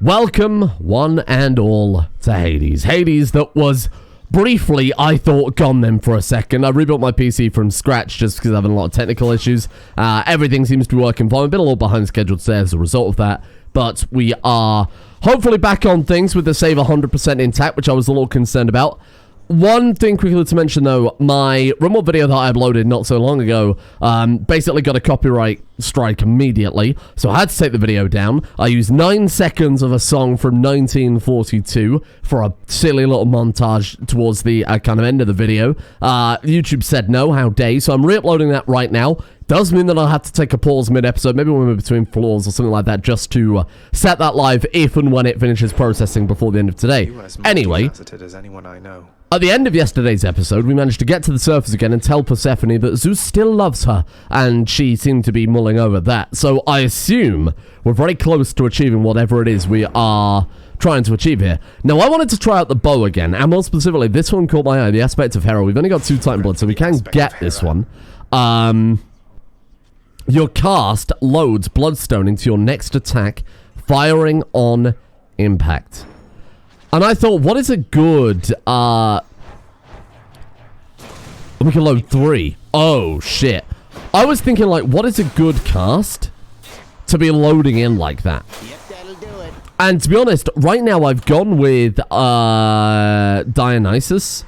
Welcome, one and all, to Hades. Hades that was briefly, I thought, gone then for a second. I rebuilt my PC from scratch just because I'm having a lot of technical issues. Everything seems to be working fine. I've been a little behind schedule today as a result of that. But we are hopefully back on things with the save 100% intact, which I was a little concerned about. One thing quickly to mention, though, my remote video that I uploaded not so long ago basically got a copyright strike immediately, so I had to take the video down. I used 9 seconds of a song from 1942 for a silly little montage towards the kind of end of the video. YouTube said no, how dare, so I'm re-uploading that right now. Does mean that I'll have to take a pause mid-episode, maybe when we're between floors or something like that, just to set that live if and when it finishes processing before the end of today. Anyway, at the end of yesterday's episode, we managed to get to the surface again and tell Persephone that Zeus still loves her, and she seemed to be mulling over that. So I assume we're very close to achieving whatever it is we are trying to achieve here. Now, I wanted to try out the bow again, and more specifically, this one caught my eye, the Aspect of Hera. We've only got 2 Titan Blood, so we can get this one. Your cast loads Bloodstone into your next attack, firing on impact. And I thought, what is a good, we can load 3. Oh, shit. I was thinking, like, what is a good cast to be loading in like that? Yep, that'll do it. And to be honest, right now I've gone with, Dionysus,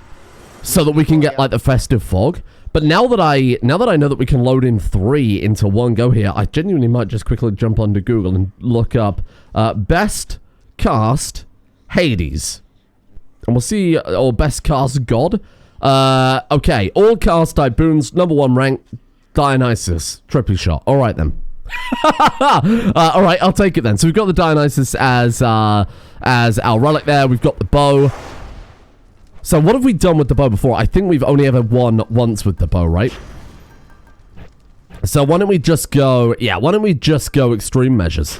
so that we can get, like, the Festive Fog. But now that I know that we can load in 3 into one go here, I genuinely might just quickly jump onto Google and look up best cast Hades, and we'll see, or best cast God. Okay, all cast type boons, #1 rank Dionysus, triple shot. All right then. All right, I'll take it then. So we've got the Dionysus as our relic there. We've got the bow. So what have we done with the bow before? I think we've only ever won once with the bow, right? So why don't we just go... Yeah, why don't we just go extreme measures?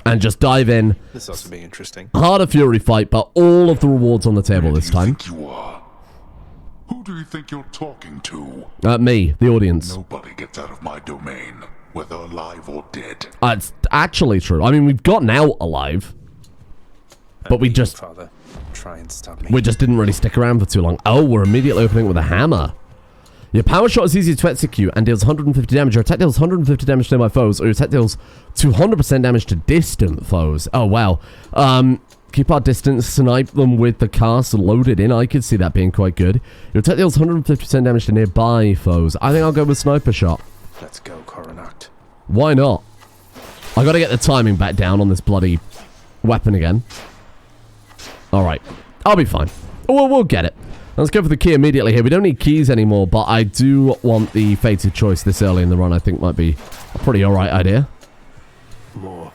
And just dive in. This ought to be interesting. Harder fury fight, but all of the rewards on the table this time. Who do you think you are? Who do you think you're talking to? Me, the audience. Nobody gets out of my domain, whether alive or dead. It's actually true. I mean, we've gotten out alive. But we just... Father, try and stop me. We just didn't really stick around for too long. Oh, we're immediately opening with a hammer. Your power shot is easy to execute and deals 150 damage. Your attack deals 150 damage to nearby foes, or your attack deals 200% damage to distant foes. Oh, wow. Keep our distance, snipe them with the cast loaded in. I could see that being quite good. Your attack deals 150% damage to nearby foes. I think I'll go with sniper shot. Let's go, Coronact. Why not? I gotta get the timing back down on this bloody weapon again. Alright. I'll be fine. We'll get it. Let's go for the key immediately here. We don't need keys anymore, but I do want the fated choice this early in the run. I think might be a pretty alright idea. More.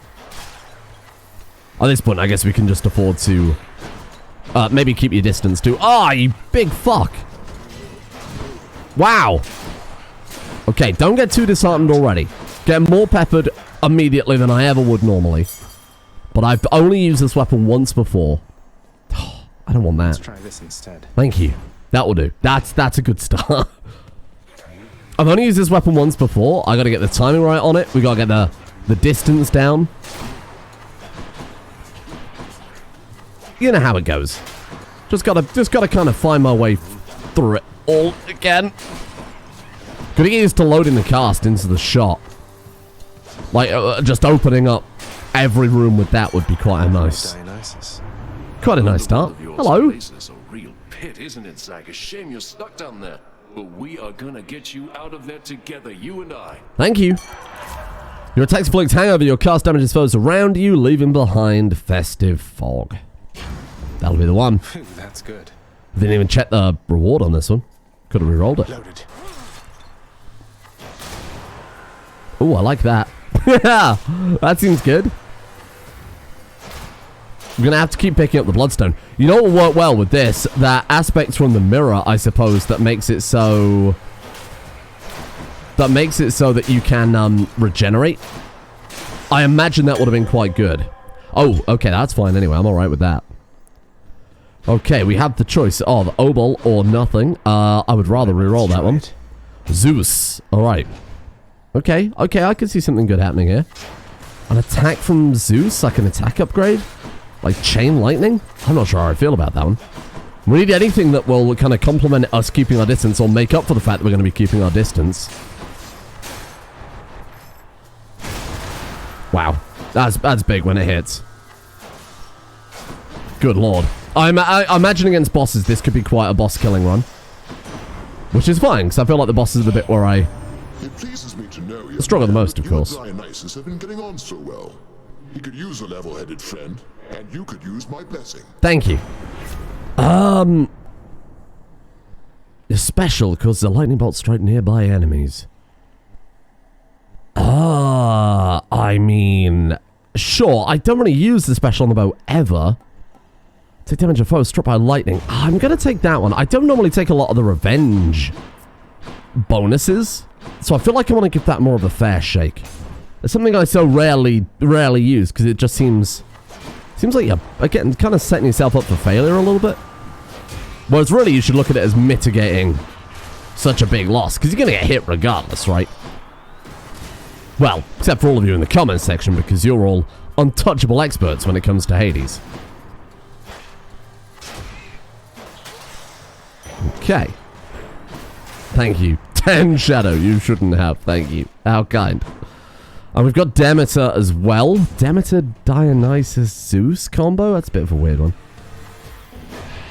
At this point, I guess we can just afford to maybe keep your distance too. Ah, you big fuck. Wow. Okay, don't get too disheartened already. Get more peppered immediately than I ever would normally. But I've only used this weapon once before. I don't want that. Let's try this instead. Thank you. That will do. That's a good start. I've only used this weapon once before. I gotta get the timing right on it. We gotta get the distance down. You know how it goes. Just gotta kind of find my way through it all again. Gotta get used to loading the cast into the shot. Like, just opening up every room with that would be quite a nice... Dionysus. Quite a nice start. Hello. This is a real pit, isn't it, Zach? A shame you're stuck down there. But we are gonna get you out of there together, you and I. Thank you. Your attacks inflict hangover. Your cast damages foes around you, leaving behind Festive Fog. That'll be the one. That's good. Didn't even check the reward on this one. Could have rerolled it. Loaded. Oh, I like that. Yeah, that seems good. I'm going to have to keep picking up the Bloodstone. You know what will work well with this? That aspect from the mirror, I suppose, that makes it so... that you can regenerate. I imagine that would have been quite good. Oh, okay, that's fine anyway. I'm alright with that. Okay, we have the choice of Obol or nothing. I would rather reroll that one. Zeus. Alright. Okay, I can see something good happening here. An attack from Zeus, like an attack upgrade? Like chain lightning? I'm not sure how I feel about that one. We need anything that will kind of complement us keeping our distance or make up for the fact that we're going to be keeping our distance. Wow. That's big when it hits. Good lord. I imagine against bosses, this could be quite a boss killing run. Which is fine, because I feel like the boss is the bit where I... It pleases me to know you struggle the most, of course. and Dionysus have been getting on so well. He could use a level-headed friend, and you could use my blessing. Thank you. It's special because the lightning bolts strike nearby enemies. I mean, sure, I don't really use the special on the bow ever. Take damage of foes struck by lightning. I'm gonna take that one. I don't normally take a lot of the revenge bonuses, so I feel like I want to give that more of a fair shake. It's something I so rarely use because it just seems like you're again kind of setting yourself up for failure a little bit. Whereas really you should look at it as mitigating such a big loss because you're gonna get hit regardless, right? Well, except for all of you in the comments section because you're all untouchable experts when it comes to Hades. Okay. Thank you. 10 shadow. You shouldn't have. Thank you. How kind. And we've got Demeter as well. Demeter, Dionysus, Zeus combo? That's a bit of a weird one.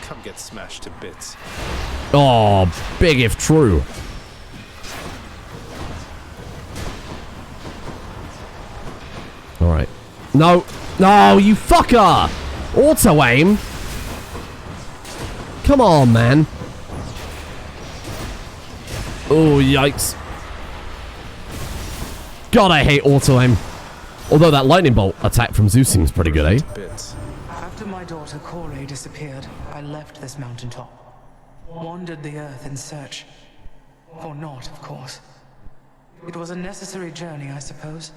Come get smashed to bits. Oh, big if true. Alright. No. No, you fucker! Auto-aim? Come on, man. Oh, yikes. God, I hate auto-aim. Although that lightning bolt attack from Zeus seems pretty good, eh? Bits. After my daughter Kore disappeared, I left this mountaintop. Wandered the earth in search. Or not, of course. It was a necessary journey, I suppose.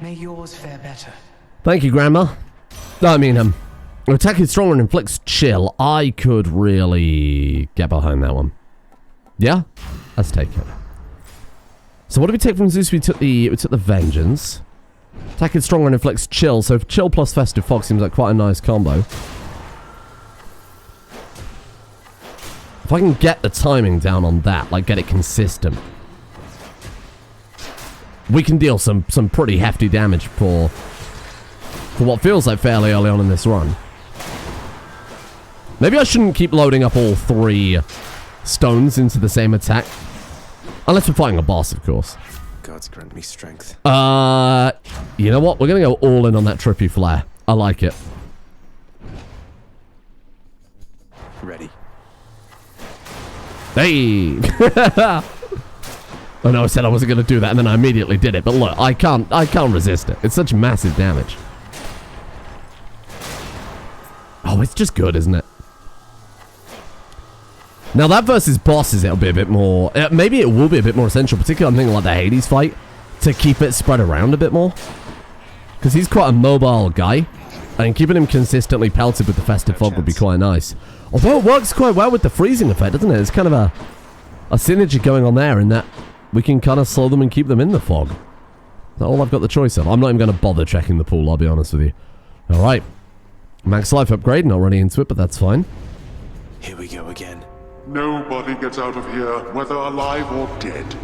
May yours fare better. Thank you, Grandma. I mean, attack is stronger and inflicts chill. I could really get behind that one. Yeah? Let's take it. So what did we take from Zeus? We took the Vengeance. Attack is stronger and inflicts chill. So chill plus Festive Fog seems like quite a nice combo. If I can get the timing down on that, like get it consistent, we can deal some pretty hefty damage for what feels like fairly early on in this run. Maybe I shouldn't keep loading up all 3 stones into the same attack. Unless we're fighting a boss, of course. Gods grant me strength. You know what? We're going to go all in on that trippy flare. I like it. Ready. Hey! I know I said I wasn't going to do that, and then I immediately did it. But look, I can't resist it. It's such massive damage. Oh, it's just good, isn't it? Now that versus bosses, it'll be a bit more... maybe it will be a bit more essential, particularly I'm thinking like the Hades fight, to keep it spread around a bit more. Because he's quite a mobile guy, and keeping him consistently pelted with the Festive Fog would be quite nice. Although it works quite well with the freezing effect, doesn't it? There's kind of a synergy going on there in that we can kind of slow them and keep them in the fog. That's all I've got the choice of. I'm not even going to bother checking the pool, I'll be honest with you. Alright. Max life upgrade, not really into it, but that's fine. Here we go again. Nobody gets out of here, whether alive or dead.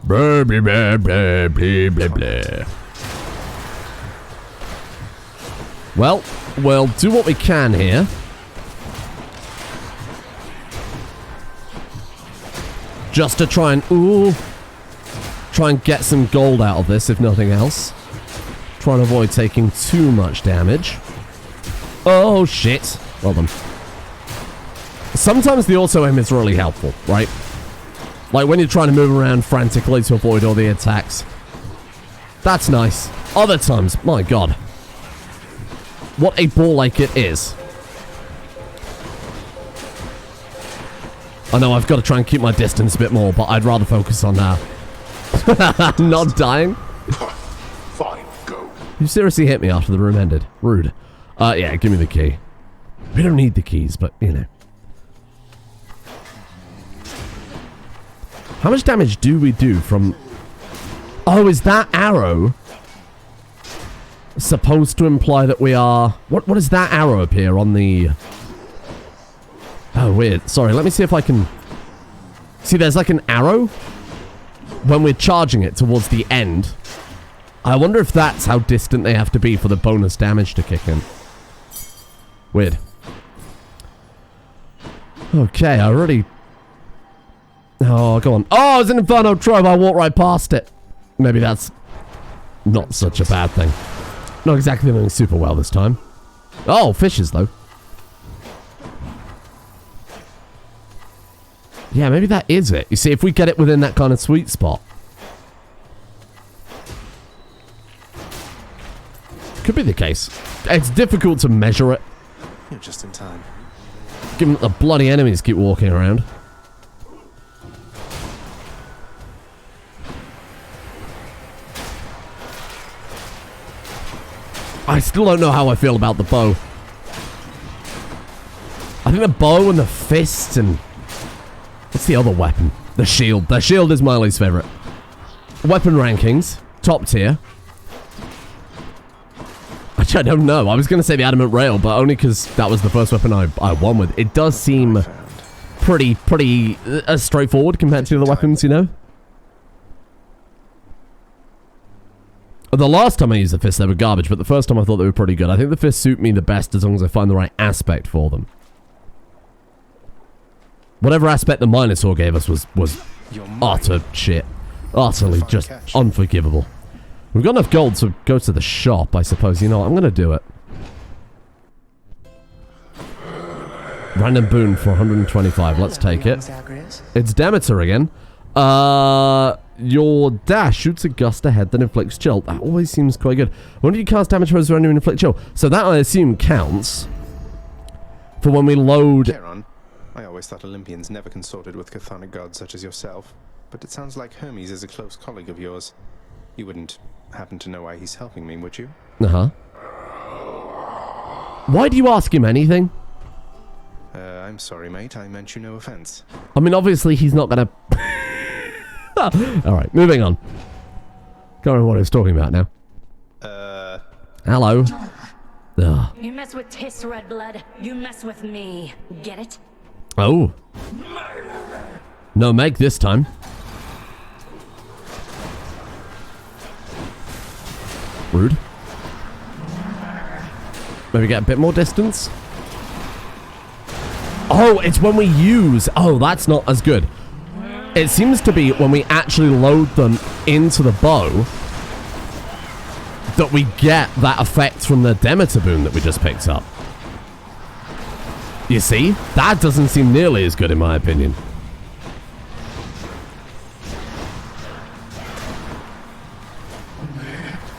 Blah, blah, blah, blah, blah, blah, blah. Well, we'll do what we can here. Just to try and get some gold out of this, if nothing else. Try and avoid taking too much damage. Oh, shit. Well done. Sometimes the auto-aim is really helpful, right? Like when you're trying to move around frantically to avoid all the attacks. That's nice. Other times, my god. What a ball ache it is. I know I've got to try and keep my distance a bit more, but I'd rather focus on not dying. Fine, go. You seriously hit me after the room ended. Rude. Yeah, give me the key. We don't need the keys, but, you know. How much damage do we do from... Oh, is that arrow supposed to imply that we are... What is that arrow up here on the... Oh, weird. Sorry, let me see if I can... See, there's like an arrow when we're charging it towards the end. I wonder if that's how distant they have to be for the bonus damage to kick in. Weird. Okay, I already... Oh, go on. Oh, it's an Inferno Trove. I walked right past it. Maybe that's not such a bad thing. Not exactly doing super well this time. Oh, fishes, though. Yeah, maybe that is it. You see, if we get it within that kind of sweet spot. Could be the case. It's difficult to measure it. You're just in time. Given that the bloody enemies keep walking around. I still don't know how I feel about the bow. I think the bow and the fist and... What's the other weapon? The shield. The shield is my least favorite. Weapon rankings. Top tier. Which I don't know. I was going to say the adamant rail, but only because that was the first weapon I won with. It does seem pretty straightforward compared to the other weapons, you know? The last time I used the fists, they were garbage, but the first time I thought they were pretty good. I think the fists suit me the best as long as I find the right aspect for them. Whatever aspect the Minotaur gave us was utter shit. Utterly just unforgivable. We've got enough gold to go to the shop, I suppose. You know what? I'm going to do it. Random boon for 125. Let's take it. It's Demeter again. Your dash shoots a gust ahead that inflicts chill. That always seems quite good. When do you cast damage for when you inflict chill? So that I assume counts for when we load... Charon, I always thought Olympians never consorted with chthonic gods such as yourself, but it sounds like Hermes is a close colleague of yours. You wouldn't happen to know why he's helping me, would you? Uh-huh. Why do you ask him anything? I'm sorry, mate. I meant you no offense. I mean, obviously he's not gonna... Alright, moving on. Can't remember what I was talking about now. Hello. Ugh. You mess with Tiss, Red Blood. You mess with me. Get it? Oh. No Meg this time. Rude. Maybe get a bit more distance. Oh, it's when we use... Oh, that's not as good. It seems to be when we actually load them into the bow that we get that effect from the Demeter boon that we just picked up. You see? That doesn't seem nearly as good in my opinion.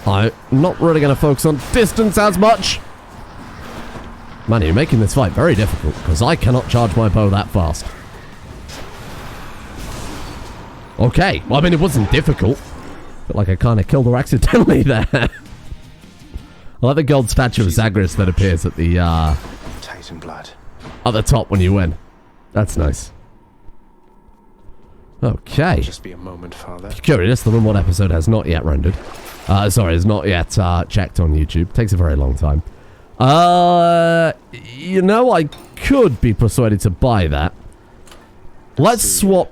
I'm not really going to focus on distance as much. Man, you're making this fight very difficult, because I cannot charge my bow that fast. Okay, well, I mean, it wasn't difficult. Felt like I kind of killed her accidentally there. I like the gold statue of Zagreus that appears at the, Titan blood. At the top when you win. That's nice. Okay. Just be a moment, Father. Curious, the Rimworld episode has not yet rendered. Sorry, has not yet checked on YouTube. Takes a very long time. You know, I could be persuaded to buy that. Let's swap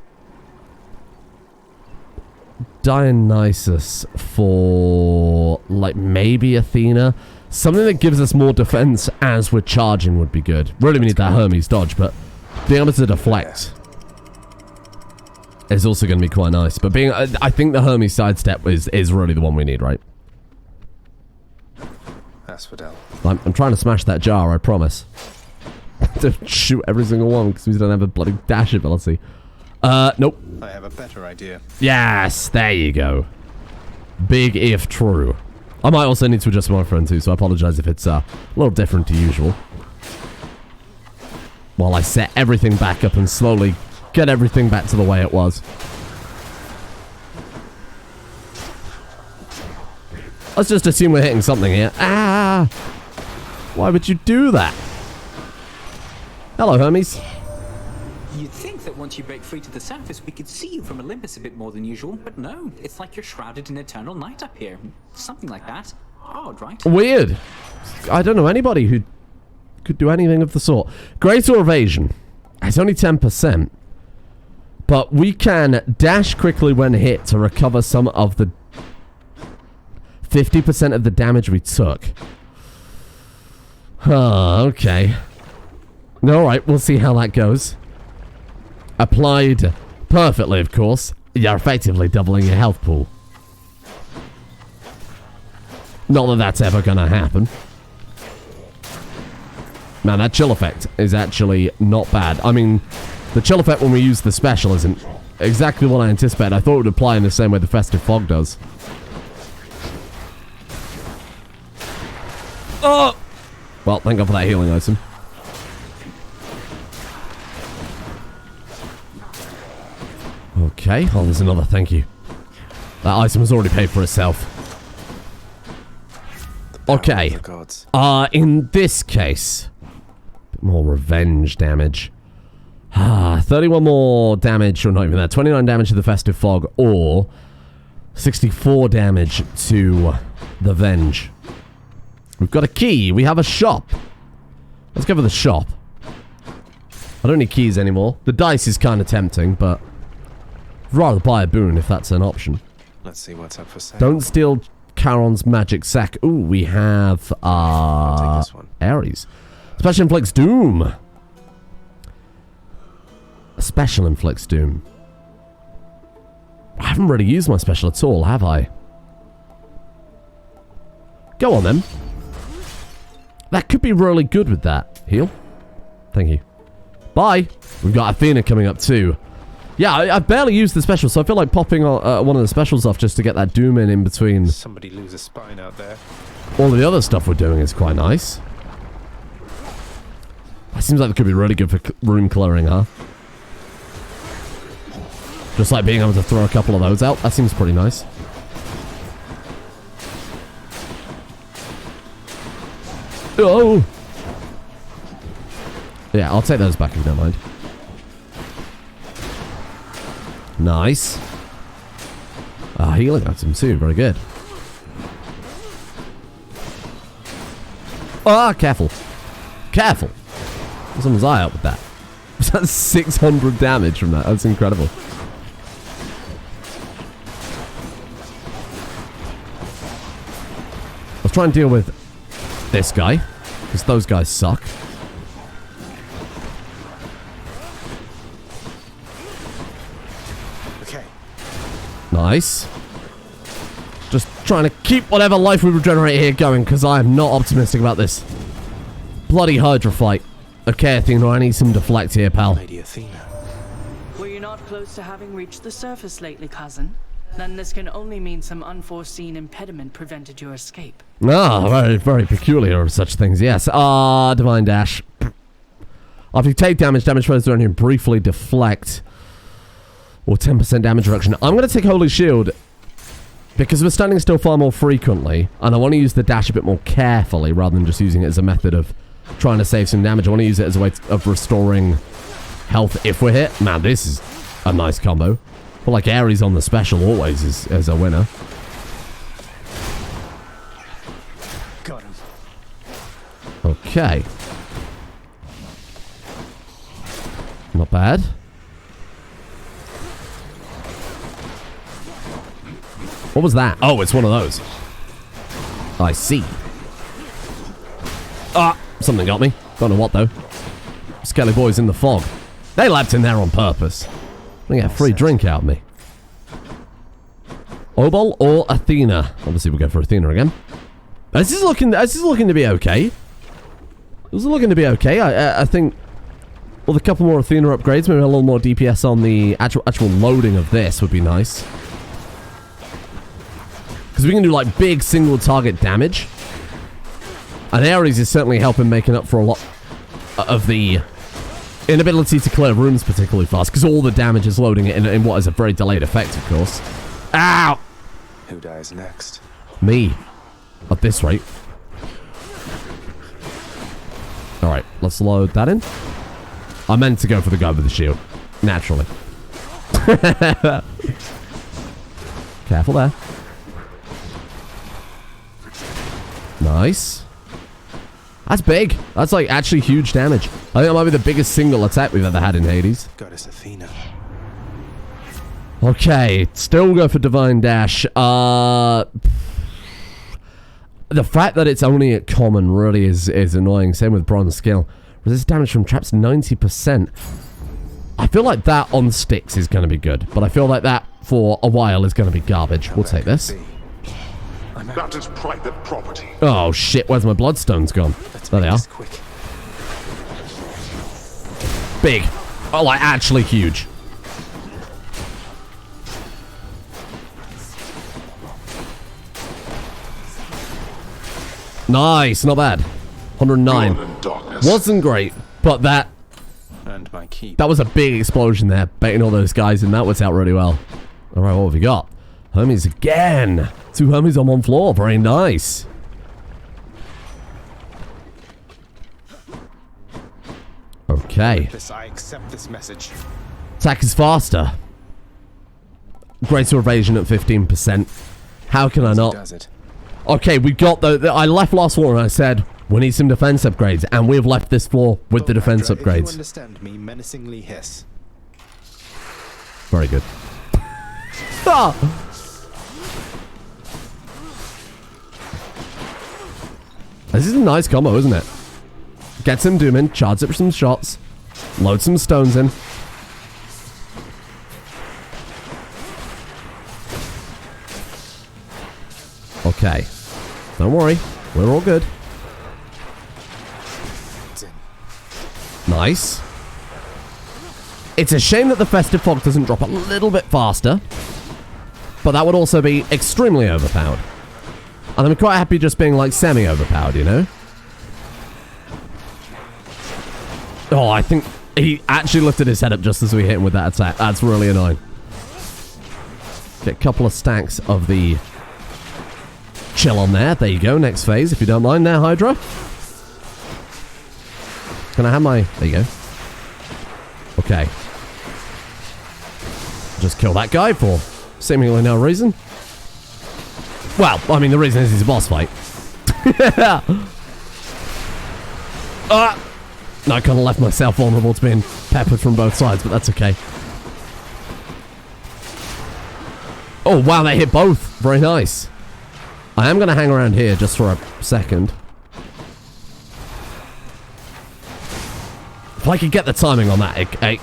Dionysus for, like, maybe Athena. Something that gives us more defense as we're charging would be good. Really, we need that Hermes dodge, but being able to deflect is also going to be quite nice. But being, I think the Hermes sidestep is really the one we need, right? Asphodel. I'm trying to smash that jar, I promise. To shoot every single one because we don't have a bloody dash ability. Nope. I have a better idea. Yes, there you go. Big if true. I might also need to adjust my phone too, so I apologize if it's a little different to usual. While I set everything back up and slowly get everything back to the way it was. Let's just assume we're hitting something here. Ah! Why would you do that? Hello, Hermes. You'd think that once you break free to the surface, we could see you from Olympus a bit more than usual, but no. It's like you're shrouded in eternal night up here. Something like that. Odd, right? Weird. I don't know anybody who could do anything of the sort. Greater evasion. It's only 10%. But we can dash quickly when hit to recover some of the 50% of the damage we took. Okay. Alright, we'll see how that goes. Applied perfectly, of course. You're effectively doubling your health pool. Not that that's ever gonna happen. Man, that chill effect is actually not bad. I mean, the chill effect when we use the special isn't exactly what I anticipated. I thought it would apply in the same way the Festive Fog does. Oh! Well, thank God for that healing item. Okay, oh, there's another, thank you. That item has already paid for itself. Okay. In this case, a bit more revenge damage. 31 more damage, or not even that, 29 damage to the Festive Fog, or 64 damage to the Venge. We've got a key. We have a shop. Let's go for the shop. I don't need keys anymore. The dice is kind of tempting, but I'd rather buy a boon if that's an option. Let's see what's up for sale. Don't steal Charon's magic sack. Ooh, we have I'll take this one. Ares. Special inflicts doom. A special inflicts doom. I haven't really used my special at all, have I? Go on then. That could be really good with that. Heal. Thank you. Bye. We've got Athena coming up too. Yeah, I barely used the special, so I feel like popping one of the specials off just to get that doom in between. Somebody lose a spine out there. All the other stuff we're doing is quite nice. That seems like it could be really good for room clearing, huh? Just like being able to throw a couple of those out. That seems pretty nice. Oh! Yeah, I'll take those back if you don't mind. Nice. Healing item too. Very good. Careful. Careful. Someone's eye out with that. That's 600 damage from that. That's incredible. Let's try and deal with this guy, because those guys suck. Okay. Nice. Just trying to keep whatever life we regenerate here going, because I am not optimistic about this bloody Hydra fight. Okay, Athena, I need some deflect here, pal. Lady Athena. Were you not close to having reached the surface lately, cousin? Then this can only mean some unforeseen impediment prevented your escape. Very, very peculiar of such things, yes. Divine Dash. After you take damage flows around you and briefly deflect. Or 10% damage reduction. I'm going to take Holy Shield. Because we're standing still far more frequently. And I want to use the dash a bit more carefully, rather than just using it as a method of trying to save some damage. I want to use it as a way of restoring health if we're hit. Man, this is a nice combo. But like Ares on the special always is a winner. Got him. Okay. Not bad. What was that? Oh, it's one of those. I see. Something got me. Don't know what though. Skelly boys in the fog. They leapt in there on purpose. They get a free drink out of me. Obol or Athena? Obviously we'll go for Athena again. This is looking to be okay. This is looking to be okay. I think with a couple more Athena upgrades, maybe a little more DPS on the actual loading of this would be nice. Because we can do like big single target damage. And Ares is certainly helping making up for a lot of the inability to clear rooms particularly fast. Because all the damage is loading it in what is a very delayed effect, of course. Ow! Who dies next? Me. At this rate. Alright, let's load that in. I meant to go for the guy with the shield. Naturally. Careful there. Nice. That's big. That's like actually huge damage. I think that might be the biggest single attack we've ever had in Hades. Goddess Athena. Okay, still go for Divine Dash. The fact that it's only at common really is annoying. Same with Bronze Skill. Resist damage from traps 90%. I feel like that on Styx is going to be good, but I feel like that for a while is going to be garbage. We'll take this. That is private property. Oh shit, where's my bloodstones gone? There they are. Quick. Big. Oh, like actually huge. Nice, not bad. 109. Wasn't great, but that My keep. was a big explosion there, baiting all those guys, and that worked out really well. Alright, what have we got? Hermes again. 2 Hermes on 1 floor. Very nice. Okay. I accept this message. Attack is faster. Greater evasion at 15%. How can I not? Does it? Okay, we got the I left last floor and I said we need some defense upgrades, and we've left this floor with the defense If you upgrades. understand me, menacingly hiss. Very good. Ah! This is a nice combo, isn't it? Get some doom in, charge up some shots, load some stones in. Okay. Don't worry. We're all good. Nice. It's a shame that the Festive Fog doesn't drop a little bit faster, but that would also be extremely overpowered. And I'm quite happy just being like semi-overpowered, you know? Oh, I think he actually lifted his head up just as we hit him with that attack. That's really annoying. Get a couple of stacks of the chill on there. There you go. Next phase, if you don't mind there, Hydra. Can I have my... There you go. Okay. Just kill that guy for seemingly no reason. Well, I mean, the reason is it's a boss fight. No, I kind of left myself vulnerable to being peppered from both sides, but that's okay. Oh, wow, they hit both. Very nice. I am going to hang around here just for a second. If I could get the timing on that,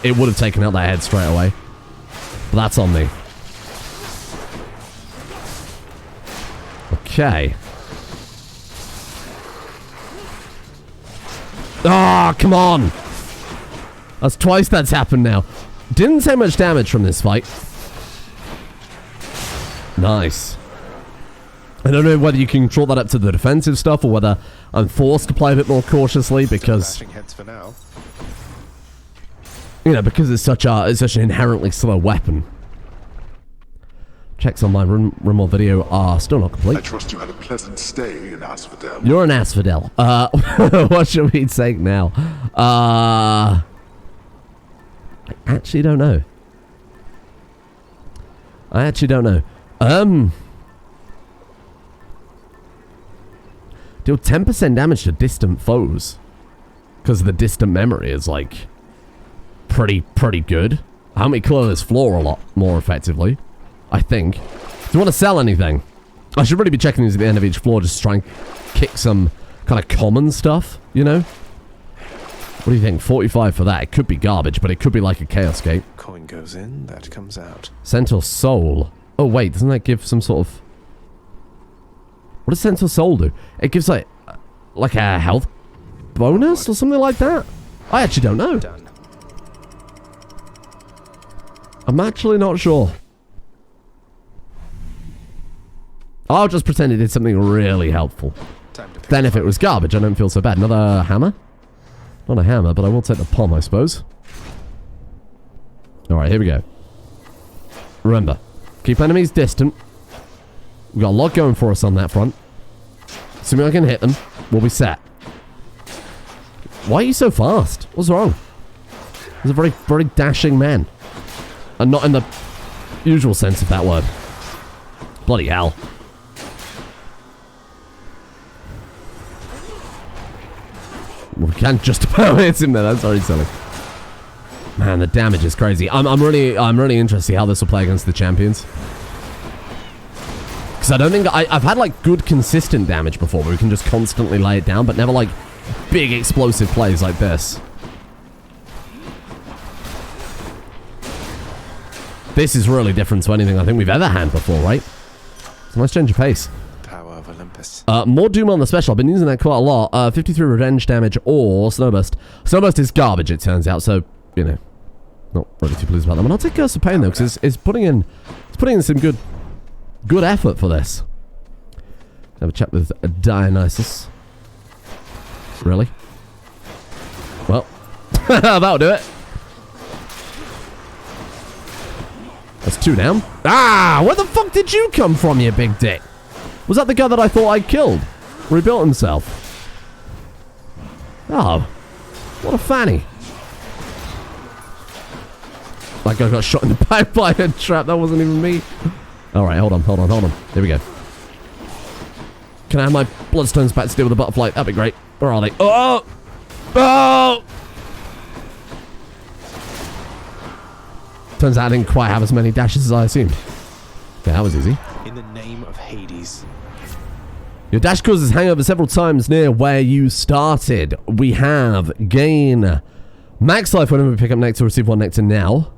it would have taken out that head straight away. But that's on me. Okay. Ah, come on. That's twice that's happened now. Didn't take much damage from this fight. Nice. I don't know whether you can control that up to the defensive stuff or whether I'm forced to play a bit more cautiously because, Bashing heads for now. you know, because it's such an inherently slow weapon. Checks on my Rimmel video are still not I complete. trust you had a pleasant stay in Asphodel. You're an asphodel. What should we take now? I actually don't know. Deal 10% damage to distant foes. Because the distant memory is, like, pretty good. Help me clear this floor a lot more effectively, I think. Do you want to sell anything? I should really be checking these at the end of each floor just to try and kick some kind of common stuff, you know? What do you think? 45 for that. It could be garbage, but it could be like a Chaos Gate. Coin goes in, that comes out. Centaur Soul. Oh, wait. Doesn't that give some sort of... What does Centaur Soul do? It gives, like a health bonus or something like that? I actually don't know. Done. I'm actually not sure. I'll just pretend it did something really helpful. Then if it was garbage, I don't feel so bad. Another hammer? Not a hammer, but I will take the palm, I suppose. Alright, here we go. Remember, keep enemies distant. We've got a lot going for us on that front. Assuming I can hit them, we'll be set. Why are you so fast? What's wrong? He's a very, very dashing man. And not in the usual sense of that word. Bloody hell. We can't just about hit him there. That's very silly. Man, the damage is crazy. I'm really interested to see how this will play against the champions. Because I don't think I've had like good consistent damage before where we can just constantly lay it down, but never like big explosive plays like this. This is really different to anything I think we've ever had before, right? It's a nice change of pace. Power of Olympus. More Doom on the special. I've been using that quite a lot. 53 revenge damage or Snowburst. Snowburst is garbage, it turns out, so, you know, not really too pleased about that. And I'll take Curse of Pain, though, because it's putting in some good effort for this. Have a chat with Dionysus. Really? Well, that'll do it. That's 2 down. Ah! Where the fuck did you come from, you big dick? Was that the guy that I thought I killed? Rebuilt himself. Oh. What a fanny. That guy got shot in the back by a trap. That wasn't even me. Alright, hold on. Here we go. Can I have my bloodstones back to deal with the butterfly? That'd be great. Where are they? Oh! Oh! Turns out I didn't quite have as many dashes as I assumed. Okay, that was easy. In the name of Hades. Your dash causes hangover several times near where you started. We have gain max life whenever we pick up nectar, receive 1 nectar now.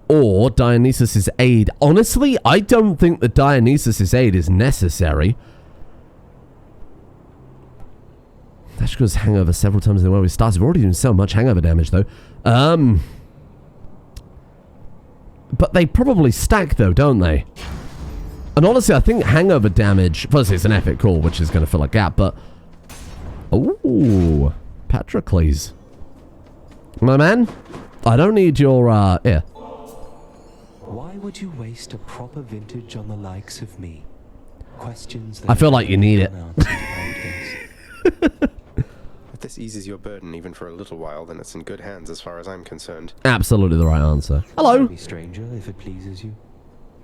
Or Dionysus' aid. Honestly, I don't think that Dionysus' aid is necessary. Dash causes hangover several times near where we started. We're already doing so much hangover damage though. But they probably stack though, don't they? And honestly, I think hangover damage... Firstly, it's an epic call, which is going to fill a gap, but... Ooh. Patrocles. My man, I don't need your, ear. Why would you waste a proper vintage on the likes of me? Questions that I feel like you need it. If this eases your burden even for a little while, then it's in good hands as far as I'm concerned. Absolutely the right answer. Hello. Me, stranger, if it pleases you.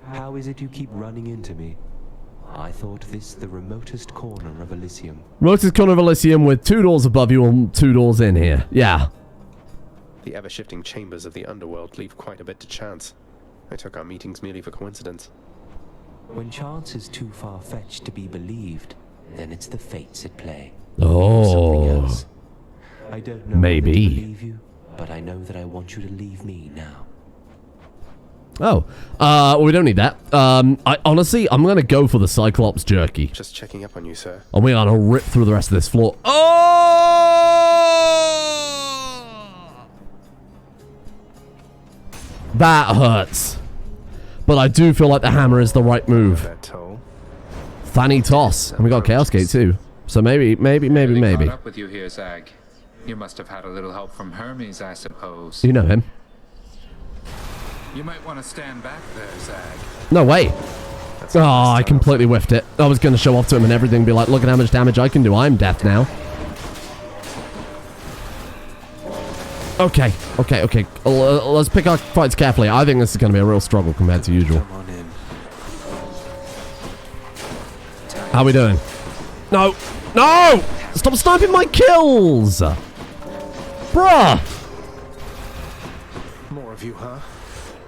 How is it you keep running into me? I thought this the remotest corner of Elysium. Remotest corner of Elysium with 2 doors above you and 2 doors in here. Yeah. The ever-shifting chambers of the underworld leave quite a bit to chance. I took our meetings merely for coincidence. When chance is too far-fetched to be believed, then it's the fates at play. Oh. I don't know maybe. whether to believe you, but I know that I want you to leave me now. Oh. Well, we don't need that. Honestly, I'm going to go for the Cyclops jerky. Just checking up on you, sir. And we're going to rip through the rest of this floor. Oh! That hurts. But I do feel like the hammer is the right move. Fanny toss. And we got Chaos Gate too. So maybe. Caught up with you here, Zag. You must have had a little help from Hermes, I suppose. You know him. You might want to stand back there, Zag. No way. Oh, I completely whiffed it. I was going to show off to him and everything, be like, look at how much damage I can do. I'm death now. Okay. Let's pick our fights carefully. I think this is going to be a real struggle compared to usual. How we doing? No! Stop sniping my kills! Bruh! More of you, huh?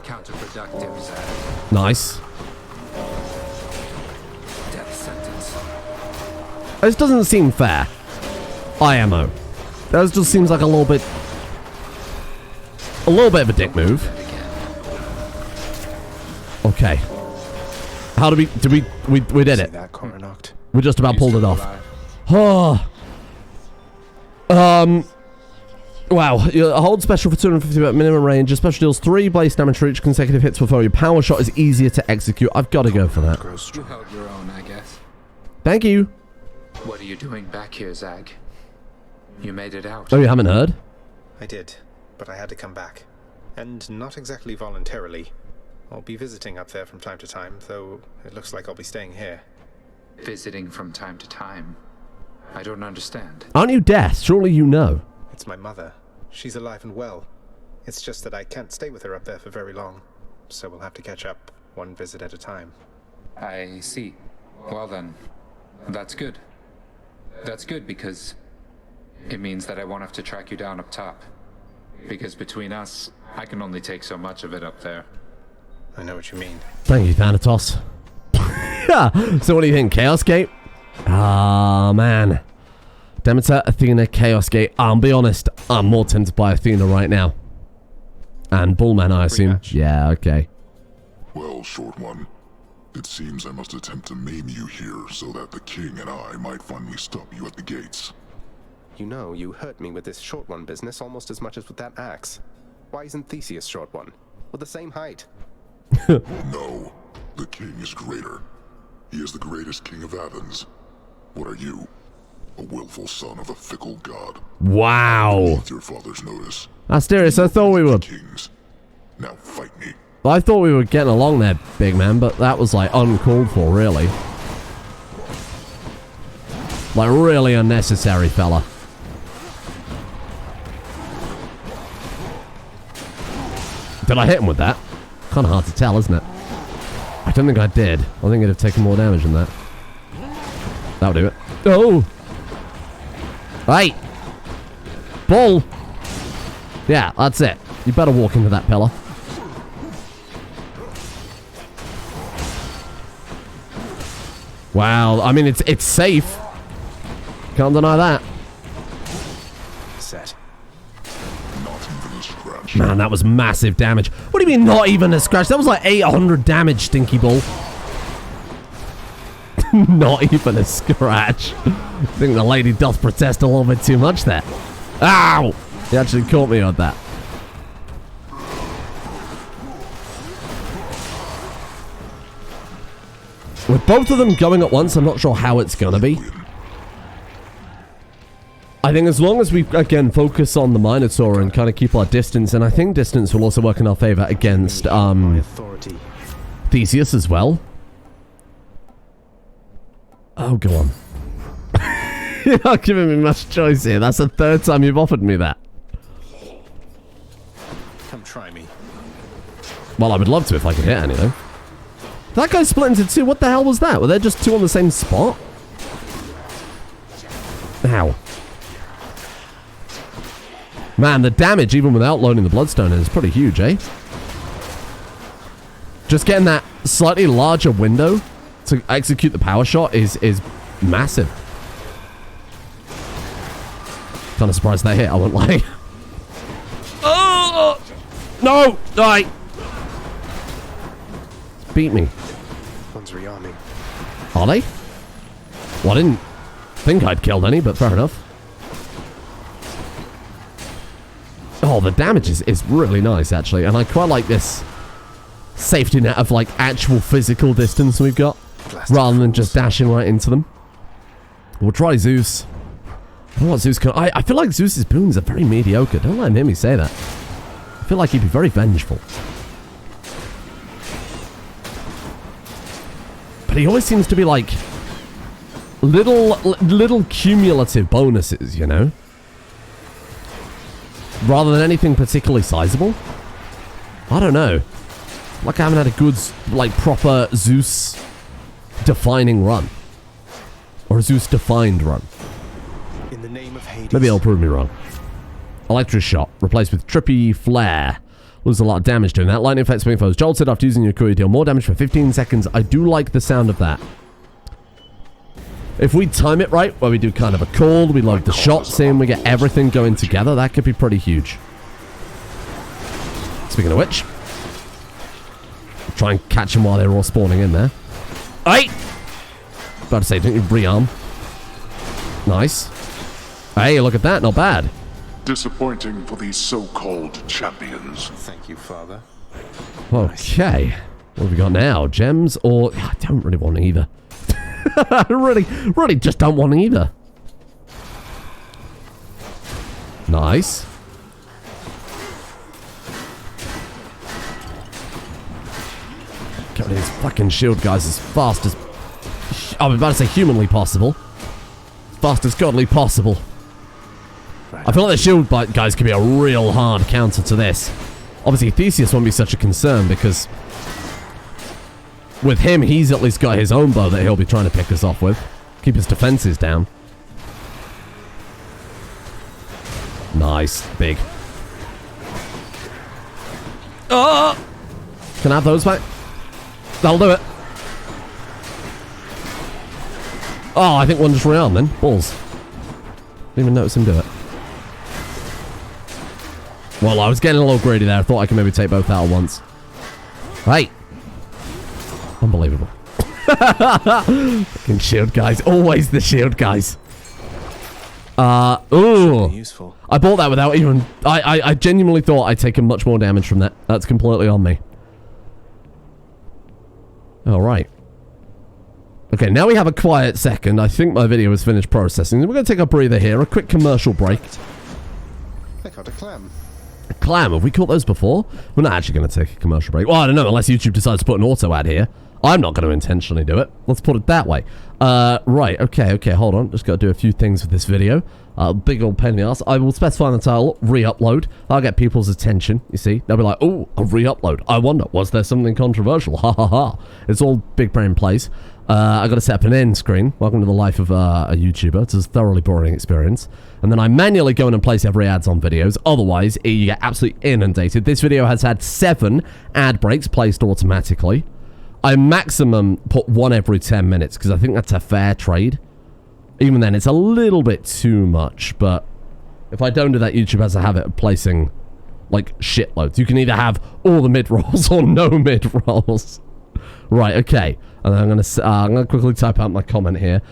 Counterproductive, Zag. Nice. Death sentence. This doesn't seem fair. IMO. That just seems like a little bit of a dick move. Okay. How do we did it. We just about pulled it off. Oh. Wow. Hold special for 250 minimum range. Your special deals 3 blaze damage for each consecutive hits before your power shot is easier to execute. I've got to go for that. You held your own, I guess. Thank you. What are you doing back here, Zag? You made it out. Oh, you haven't heard? I did, but I had to come back. And not exactly voluntarily. I'll be visiting up there from time to time, though it looks like I'll be staying here. Visiting from time to time? I don't understand. Aren't you deaf? Surely you know. It's my mother. She's alive and well. It's just that I can't stay with her up there for very long, so we'll have to catch up one visit at a time. I see. Well then, that's good. That's good because It means that I won't have to track you down up top. Because between us, I can only take so much of it up there. I know what you mean. Thank you, Thanatos. So what do you think? Chaos Gate? Ah, man. Demeter, Athena, Chaos Gate. I'll be honest, I'm more tempted by Athena right now. And Bullman, I assume. Rematch. Yeah, okay. Well, Short One, it seems I must attempt to maim you here so that the king and I might finally stop you at the gates. You know, you hurt me with this Short One business almost as much as with that axe. Why isn't Theseus Short One? We're the same height. No, the king is greater. He is the greatest king of Athens. What are you? A willful son of a fickle god. Wow. Beneath your father's notice. Asterius, I thought we were... Kings. Now fight me. I thought we were getting along there, big man, but that was, like, uncalled for, really. Like, really unnecessary, fella. Did I hit him with that? Kind of hard to tell, isn't it? I don't think I did. I think it'd have taken more damage than that. That'll do it. Oh! Hey! Bull! Yeah, that's it. You better walk into that pillar. Wow, I mean, it's safe. Can't deny that. Set. Not even a scratch. Man, that was massive damage. What do you mean, not even a scratch? That was like 800 damage, Stinky Bull. Not even a scratch. I think the lady doth protest a little bit too much there. Ow! He actually caught me on that. With both of them going at once, I'm not sure how it's gonna be. I think as long as we, again, focus on the Minotaur and kind of keep our distance, and I think distance will also work in our favor against, Theseus as well. Oh, go on. You're not giving me much choice here. That's the third time you've offered me that. Come try me. Well, I would love to if I could hit anything. That guy split into two. What the hell was that? Were there just two on the same spot? Ow. Man, the damage, even without loading the Bloodstone, is pretty huge, eh? Just getting that slightly larger window to execute the power shot is massive. Kind of surprised that hit, I won't lie. Oh! No! Die! Beat me. One's rearming. Are they? Well, I didn't think I'd killed any, but fair enough. Oh, the damage is really nice, actually. And I quite like this safety net of, like, actual physical distance we've got. Rather than just dashing right into them. We'll try Zeus. I don't know what Zeus can... I feel like Zeus's boons are very mediocre. Don't let him hear me say that. I feel like he'd be very vengeful. But he always seems to be, like... Little cumulative bonuses, you know? Rather than anything particularly sizable. I don't know. Like I haven't had a good, like, proper Zeus defining run. Or a Zeus defined run. In the name of Hades. Maybe it'll prove me wrong. Electric Shot, replaced with Trippy Flare. Loses a lot of damage doing that. Lightning effects swing foes. Jolted after using your Courier, deal more damage for 15 seconds. I do like the sound of that. If we time it right, where we do kind of a call, we load the shots in, we get everything going together, that could be pretty huge. Speaking of which, try and catch them while they're all spawning in there. Hey! About to say, don't you rearm? Nice. Hey, look at that, not bad. Disappointing for these so-called champions. Thank you, Father. Okay. What have we got now? Gems or... I don't really want either. I really just don't want either. Nice. Get these fucking shield guys as fast as... I was about to say humanly possible. As fast as godly possible. I feel like the shield guys could be a real hard counter to this. Obviously, Theseus won't be such a concern because... with him, he's at least got his own bow that he'll be trying to pick us off with. Keep his defenses down. Nice. Big. Oh! Can I have those back? That'll do it. Oh, I think one just rearmed then. Balls. Didn't even notice him do it. Well, I was getting a little greedy there. I thought I could maybe take both out at once. Right. Unbelievable. Fucking shield guys. Always the shield guys. Ooh. Useful. I bought that without even... I genuinely thought I'd taken much more damage from that. That's completely on me. Alright. Okay, now we have a quiet second. I think my video is finished processing. We're going to take a breather here. A quick commercial break. I caught a clam. A clam? Have we caught those before? We're not actually going to take a commercial break. Well, I don't know, unless YouTube decides to put an auto ad here. I'm not going to intentionally do it. Let's put it that way. Right, okay, hold on. Just got to do a few things with this video. Big old pain in the ass. I will specify in the title, re-upload. I'll get people's attention, you see. They'll be like, oh, a re-upload. I wonder, was there something controversial? Ha ha ha. It's all big brain plays. I got to set up an end screen. Welcome to the life of a YouTuber. It's a thoroughly boring experience. And then I manually go in and place every ads on videos. Otherwise, you get absolutely inundated. This video has had 7 ad breaks placed automatically. I maximum put 1 every 10 minutes because I think that's a fair trade. Even then, it's a little bit too much, but if I don't do that, YouTube has a habit of placing, like, shitloads. You can either have all the mid-rolls or no mid-rolls. Right, okay. And I'm gonna quickly type out my comment here.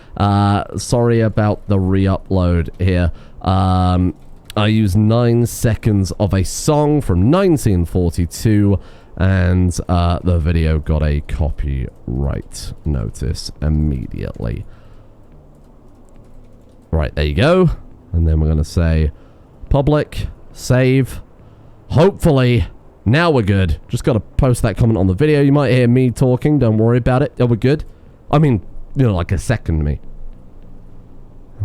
Sorry about the re-upload here. I used 9 seconds of a song from 1942, and the video got a copyright notice immediately. Right, there you go. And then we're going to say public, save. Hopefully, now we're good. Just got to post that comment on the video. You might hear me talking. Don't worry about it. Yeah, we're good. I mean, you know, like a second me.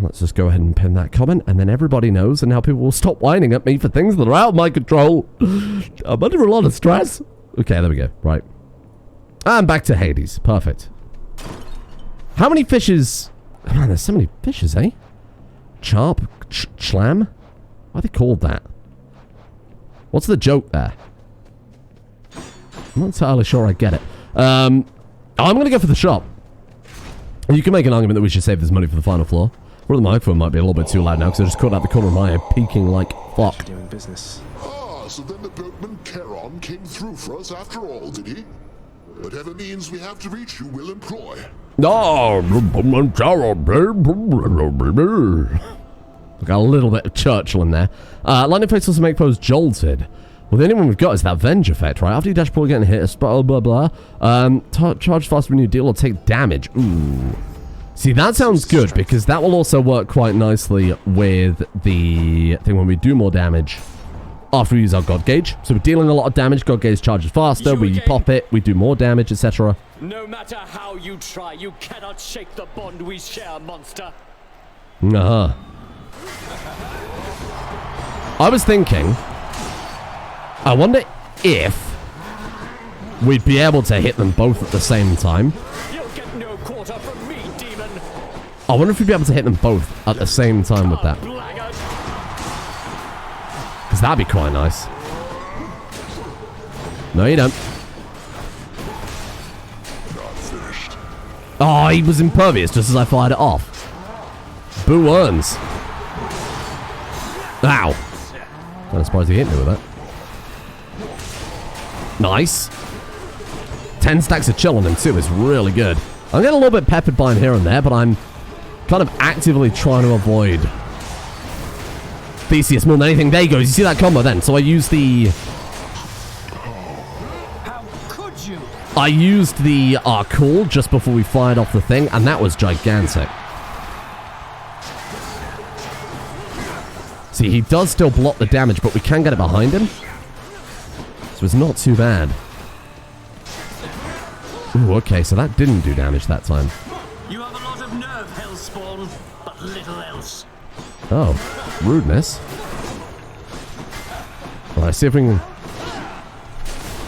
Let's just go ahead and pin that comment, and then everybody knows, and now people will stop whining at me for things that are out of my control. I'm under a lot of stress. Okay, there we go. Right. And back to Hades. Perfect. How many fishes... Man, there's so many fishes, eh? Charp? Chlam? Why are they called that? What's the joke there? I'm not entirely sure I get it. I'm going to go for the shop. You can make an argument that we should save this money for the final floor. Or the microphone might be a little bit too loud now because I just caught out the corner of my eye peeking like fuck. Doing business. Ah, so then the boatman Charon came through for us after all, did he? Whatever means we have to reach you will employ. No, got a little bit of Churchill in there. Lightning Face also make pose jolted. Well, the only one we've got is that Venge effect, right? After you dash before getting hit, blah, blah, blah. Charge faster when you deal or take damage. Ooh. See, that sounds good, because that will also work quite nicely with the thing when we do more damage after we use our God Gauge. So we're dealing a lot of damage, God Gauge charges faster, we pop it, we do more damage, etc. No matter how you try, you cannot shake the bond we share, monster. Uh-huh. I was thinking, I wonder if we'd be able to hit them both at the same time. You'll get no quarter from me, demon. I wonder if we'd be able to hit them both at the same time with that. Because that'd be quite nice. No, you don't. Not finished. Oh, he was impervious just as I fired it off. Boo earns. Ow. I'm surprised he hit me with that. Nice. 10 stacks of chill on him too is really good. I'm getting a little bit peppered by him here and there, but I'm kind of actively trying to avoid Theseus more than anything. There he goes. You see that combo then? So I used the... How could you? I used the call just before we fired off the thing, and that was gigantic. See, he does still block the damage, but we can get it behind him. So it's not too bad. Ooh, okay, so that didn't do damage that time. You have a lot of nerve, Hellspawn, but little else. Oh, rudeness. Alright, see if we can...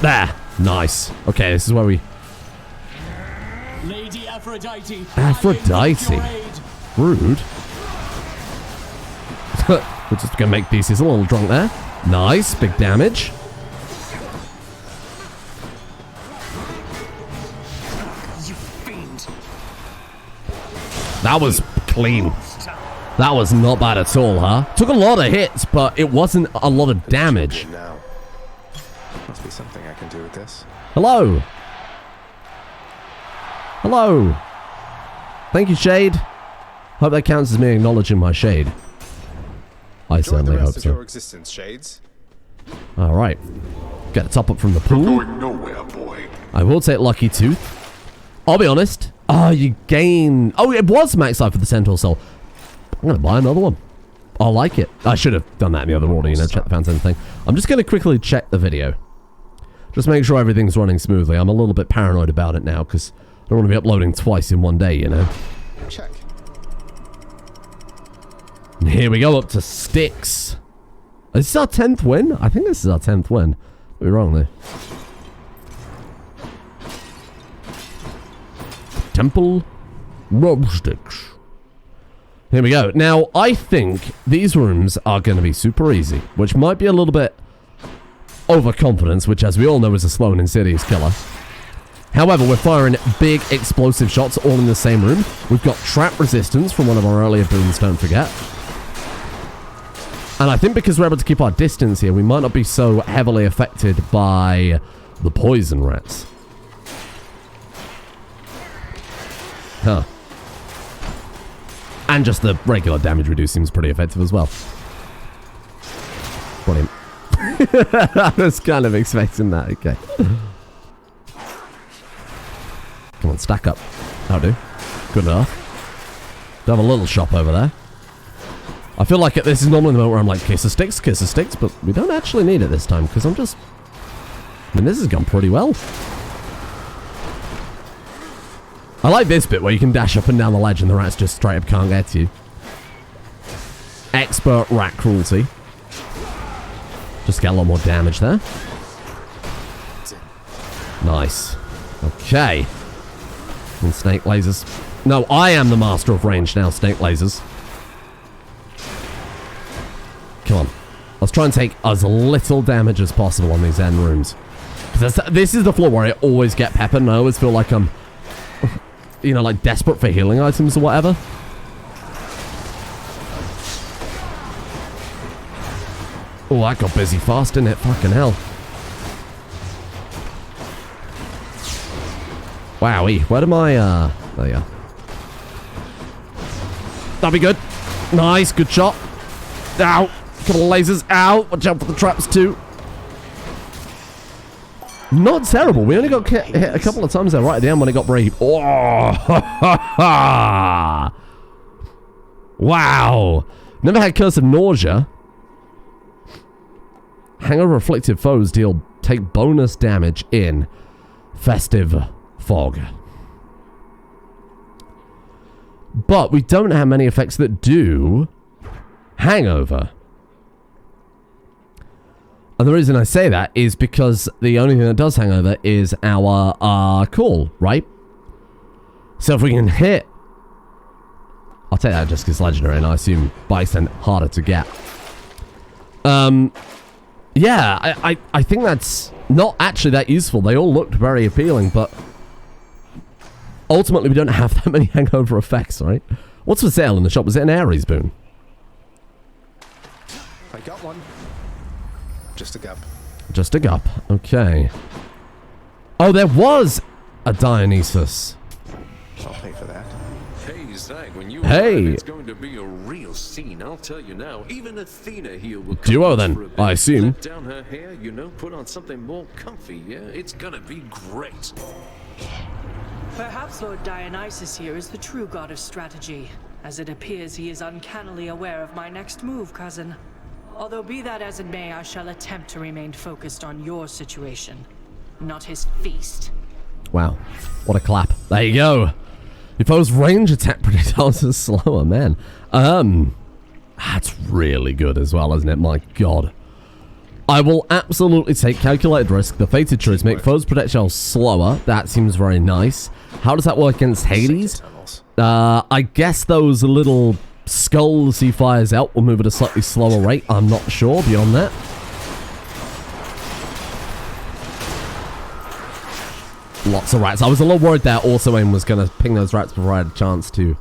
There! Nice. Okay, this is where we... Lady Aphrodite. Aphrodite? Rude. We're just going to make Theseus a little drunk there. Nice. Big damage. You fiend. That was clean. That was not bad at all, huh? Took a lot of hits, but it wasn't a lot of damage. Now. Must be something I can do with this. Hello. Hello. Thank you, Shade. Hope that counts as me acknowledging my shade. I certainly hope so. Your existence, Shades. All right. Get a top up from the pool. Going nowhere, boy. I will take Lucky Tooth. I'll be honest. Oh, you gain... Oh, it was max life for the Centaur Soul. I'm going to buy another one. I like it. I should have done that in the other order, you know, check the fountain thing. I'm just going to quickly check the video. Just make sure everything's running smoothly. I'm a little bit paranoid about it now, because I don't want to be uploading twice in one day, you know. Check. And here we go up to Styx. Is this our 10th win? I think this is our 10th win. I'll be wrong there. Temple of Styx. Here we go. Now, I think these rooms are going to be super easy, which might be a little bit overconfidence, which, as we all know, is a slow and insidious killer. However, we're firing big explosive shots all in the same room. We've got trap resistance from one of our earlier boons, don't forget. And I think because we're able to keep our distance here, we might not be so heavily affected by the poison rats. Huh. And just the regular damage reduce seems pretty effective as well. Brilliant. I was kind of expecting that. Okay. Come on, stack up. That'll do. Good enough. Do have a little shop over there. I feel like this is normally the moment where I'm like, kiss of Styx, but we don't actually need it this time, because I'm just... I mean, this has gone pretty well. I like this bit where you can dash up and down the ledge and the rats just straight up can't get to you. Expert rat cruelty. Just get a lot more damage there. Nice. Okay. And snake lasers. No, I am the master of range now, snake lasers. Come on. Let's try and take as little damage as possible on these end rooms. This is the floor where I always get peppered and I always feel like I'm, you know, like desperate for healing items or whatever. Oh, that got busy fast, didn't it? Fucking hell. Wowee. Where am I, there you are. That'll be good. Nice, good shot. Ow. Couple of lasers. Ow. Watch out for the traps too. Not terrible. We only got hit a couple of times there right at the end when it got brave. Oh, wow. Never had Curse of Nausea. Hangover afflicted foes take bonus damage in Festive Fog. But we don't have many effects that do hangover. And the reason I say that is because the only thing that does hangover is our call, right? So if we can hit... I'll take that just because it's legendary, and I assume by extent harder to get. Yeah, I think that's not actually that useful. They all looked very appealing, but ultimately we don't have that many hangover effects, right? What's for sale in the shop? Was it an Ares boon? I got one. Just a gup. Just a gup. Okay. Oh, there was a Dionysus. I'll pay for that. Hey, Zag, when you Hey. arrive, it's going to be a real scene, I'll tell you now. Even Athena here will come Duo for a then, bit. I assume. Let down her hair, you know, put on something more comfy, yeah? It's gonna be great. Perhaps Lord Dionysus here is the true god of strategy, as it appears he is uncannily aware of my next move, cousin. Although be that as it may, I shall attempt to remain focused on your situation, not his feast. Wow. What a clap. There you go. Your foe's range attack projectiles are slower, man. That's really good as well, isn't it? My god. I will absolutely take calculated risk. The fated truths make foes' projectiles slower. That seems very nice. How does that work against Hades? I guess those little skull he fires out will move at a slightly slower rate. I'm not sure beyond that. Lots of rats. I was a little worried that also aim was going to ping those rats before I had a chance to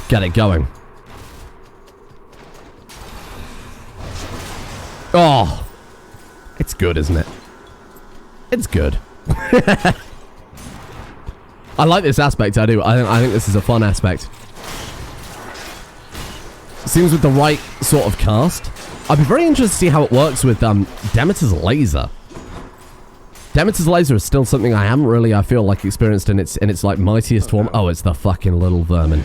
get it going. Oh, it's good, isn't it? It's good. I like this aspect, I do. I think this is a fun aspect. Seems with the right sort of cast. I'd be very interested to see how it works with Demeter's laser. Demeter's laser is still something I haven't really, I feel like, experienced in its like mightiest form. Oh, it's the fucking little vermin.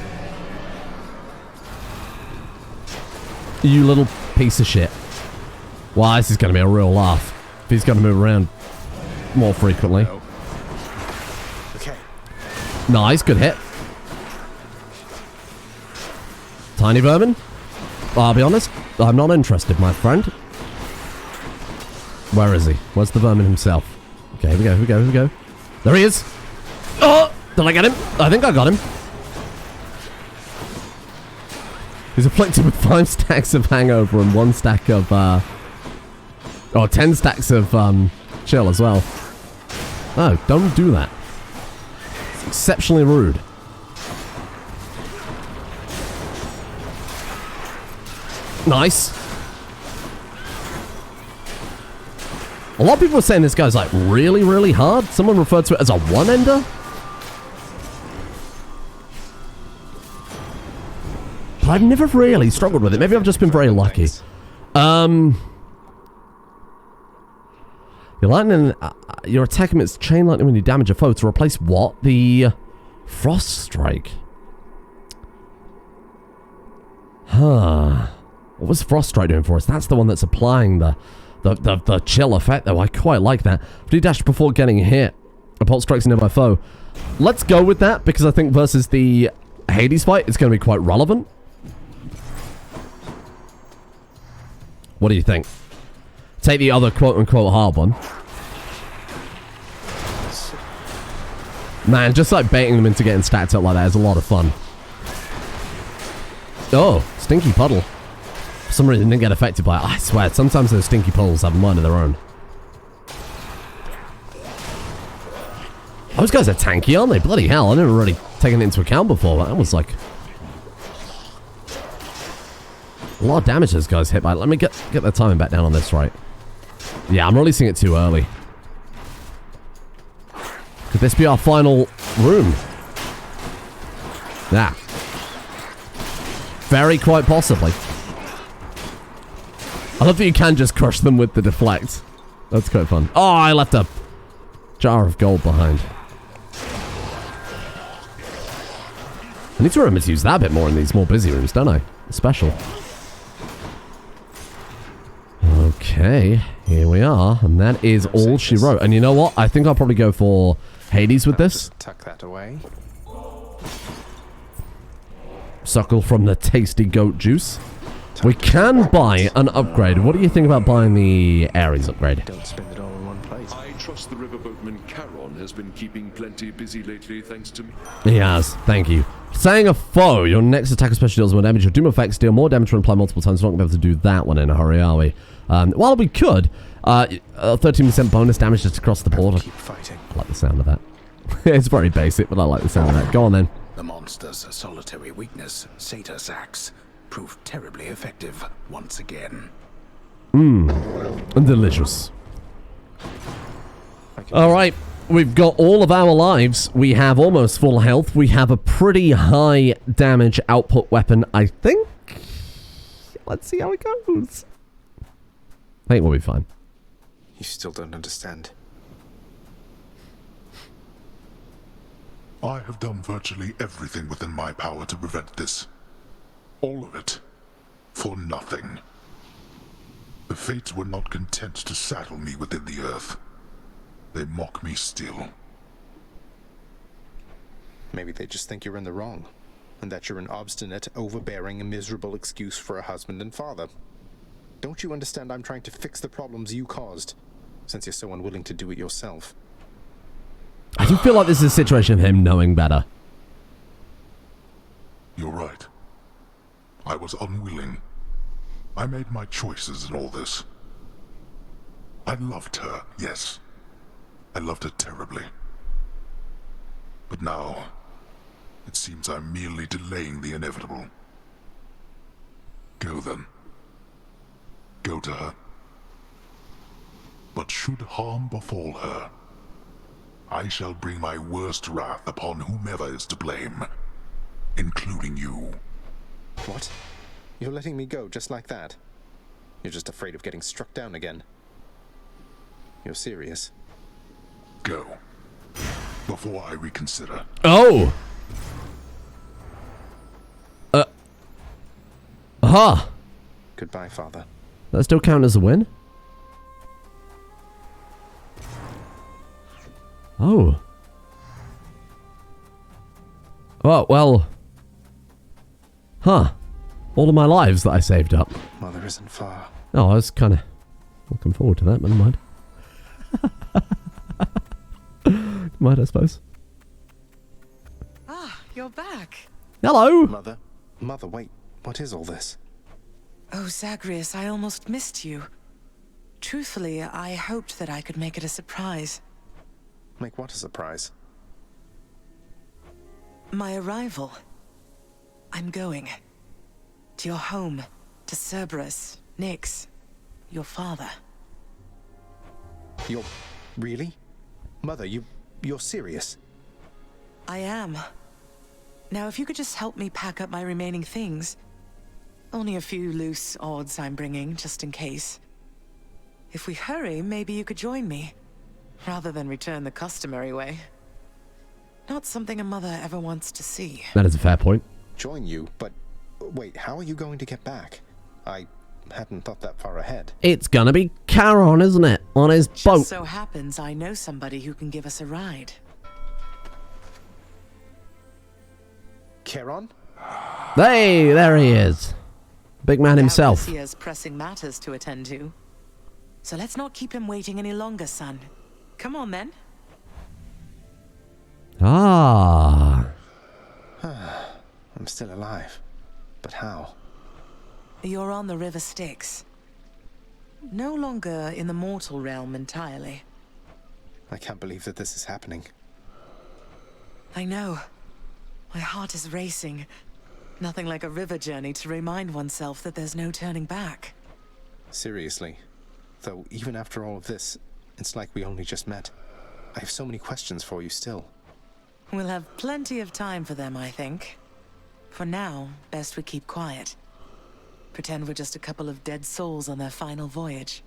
You little piece of shit. Wow, this is going to be a real laugh. If he's going to move around more frequently. Okay. Nice, good hit. Tiny vermin? I'll be honest, I'm not interested, my friend. Where is he? Where's the vermin himself? Okay, here we go, here we go, here we go. There he is! Oh! Did I get him? I think I got him. He's afflicted with 5 stacks of hangover and 1 stack of, 10 stacks of, chill as well. Oh, don't do that. It's exceptionally rude. Nice. A lot of people are saying this guy's like really, really hard. Someone referred to it as a one-ender. But I've never really struggled with it. Maybe I've just been very lucky. Your lightning, your attack emits chain lightning when you damage a foe to replace what? The frost strike. Huh. What was frost strike doing for us? That's the one that's applying the chill effect, though. I quite like that. Do dash before getting hit. A pulse strikes a nearby foe. Let's go with that, because I think versus the Hades fight, it's going to be quite relevant. What do you think? Take the other quote-unquote hard one. Man, just like baiting them into getting stacked up like that is a lot of fun. Oh, stinky puddle. For some reason, didn't get affected by it. I swear, sometimes those stinky puddles have a mind of their own. Those guys are tanky, aren't they? Bloody hell, I never really taken it into account before. That was like a lot of damage those guys hit by. Let me get their timing back down on this, right? Yeah, I'm releasing it too early. Could this be our final room? Yeah. Very quite possibly. I love that you can just crush them with the deflect. That's quite fun. Oh, I left a jar of gold behind. I need to remember to use that a bit more in these more busy rooms, don't I? Special. Okay, here we are, and that is all she wrote. And you know what? I think I'll probably go for Hades with this. Just tuck that away. Suckle from the tasty goat juice. We can buy an upgrade. What do you think about buying the Ares upgrade? Don't spend it all in one place. I trust the riverboatman Charon has been keeping plenty busy lately, thanks to me. He has, thank you. Saying a foe, your next attack especially deals more damage. Your doom effects deal more damage when applied multiple times. We're not going to be able to do that one in a hurry, are we? While we could, 13% bonus damage just across the board. Keep fighting. I like the sound of that. It's very basic, but I like the sound of that. Go on then. The monster's solitary weakness, Satyrs Axe, proved terribly effective once again. Delicious. Alright, we've got all of our lives. We have almost full health. We have a pretty high damage output weapon, I think. Let's see how it goes. I think we'll be fine. You still don't understand. I have done virtually everything within my power to prevent this. All of it. For nothing. The Fates were not content to saddle me within the earth. They mock me still. Maybe they just think you're in the wrong, and that you're an obstinate, overbearing, and miserable excuse for a husband and father. Don't you understand I'm trying to fix the problems you caused, since you're so unwilling to do it yourself? I do feel like this is a situation of him knowing better. You're right. I was unwilling. I made my choices in all this. I loved her, yes. I loved her terribly. But now, it seems I'm merely delaying the inevitable. Go then. Go to her. But should harm befall her, I shall bring my worst wrath upon whomever is to blame, including you. What? You're letting me go just like that? You're just afraid of getting struck down again. You're serious? Go. Before I reconsider. Oh! Aha! Goodbye, Father. That still count as a win? Oh. Oh, well. Huh. All of my lives that I saved up. Mother isn't far. Oh, I was kind of looking forward to that, never mind. Might, I suppose. Ah, you're back. Hello! Mother? Mother, wait. What is all this? Oh, Zagreus, I almost missed you. Truthfully, I hoped that I could make it a surprise. Make what a surprise? My arrival. I'm going. To your home. To Cerberus. Nyx. Your father. You're... really? Mother, you're serious? I am. Now, if you could just help me pack up my remaining things. Only a few loose odds I'm bringing, just in case. If we hurry, maybe you could join me. Rather than return the customary way. Not something a mother ever wants to see. That is a fair point. Join you? But wait, how are you going to get back? I hadn't thought that far ahead. It's gonna be Charon, isn't it? On his boat. Just so happens I know somebody who can give us a ride. Charon? Hey, there he is. Big man himself. He has pressing matters to attend to. So let's not keep him waiting any longer, son. Come on, then. Ah. I'm still alive. But how? You're on the River Styx. No longer in the mortal realm entirely. I can't believe that this is happening. I know. My heart is racing. Nothing like a river journey to remind oneself that there's no turning back. Seriously. Though, even after all of this, it's like we only just met. I have so many questions for you still. We'll have plenty of time for them, I think. For now, best we keep quiet. Pretend we're just a couple of dead souls on their final voyage.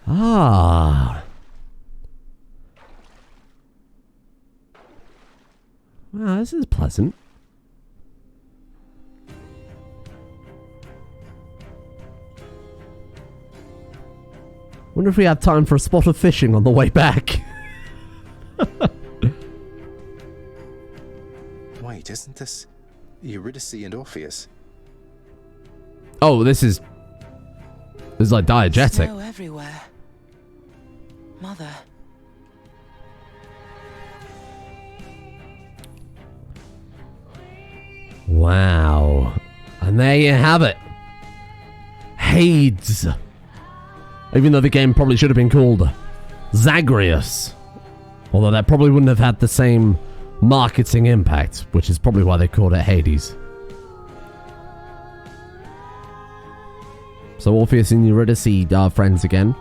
Ah. Wow, this is pleasant. Wonder if we have time for a spot of fishing on the way back. Wait, isn't this Eurydice and Orpheus? Oh, this is like diegetic. Snow everywhere. Mother. Wow. And there you have it. Hades. Even though the game probably should have been called Zagreus. Although that probably wouldn't have had the same marketing impact, which is probably why they called it Hades. So Orpheus and Eurydice are friends again,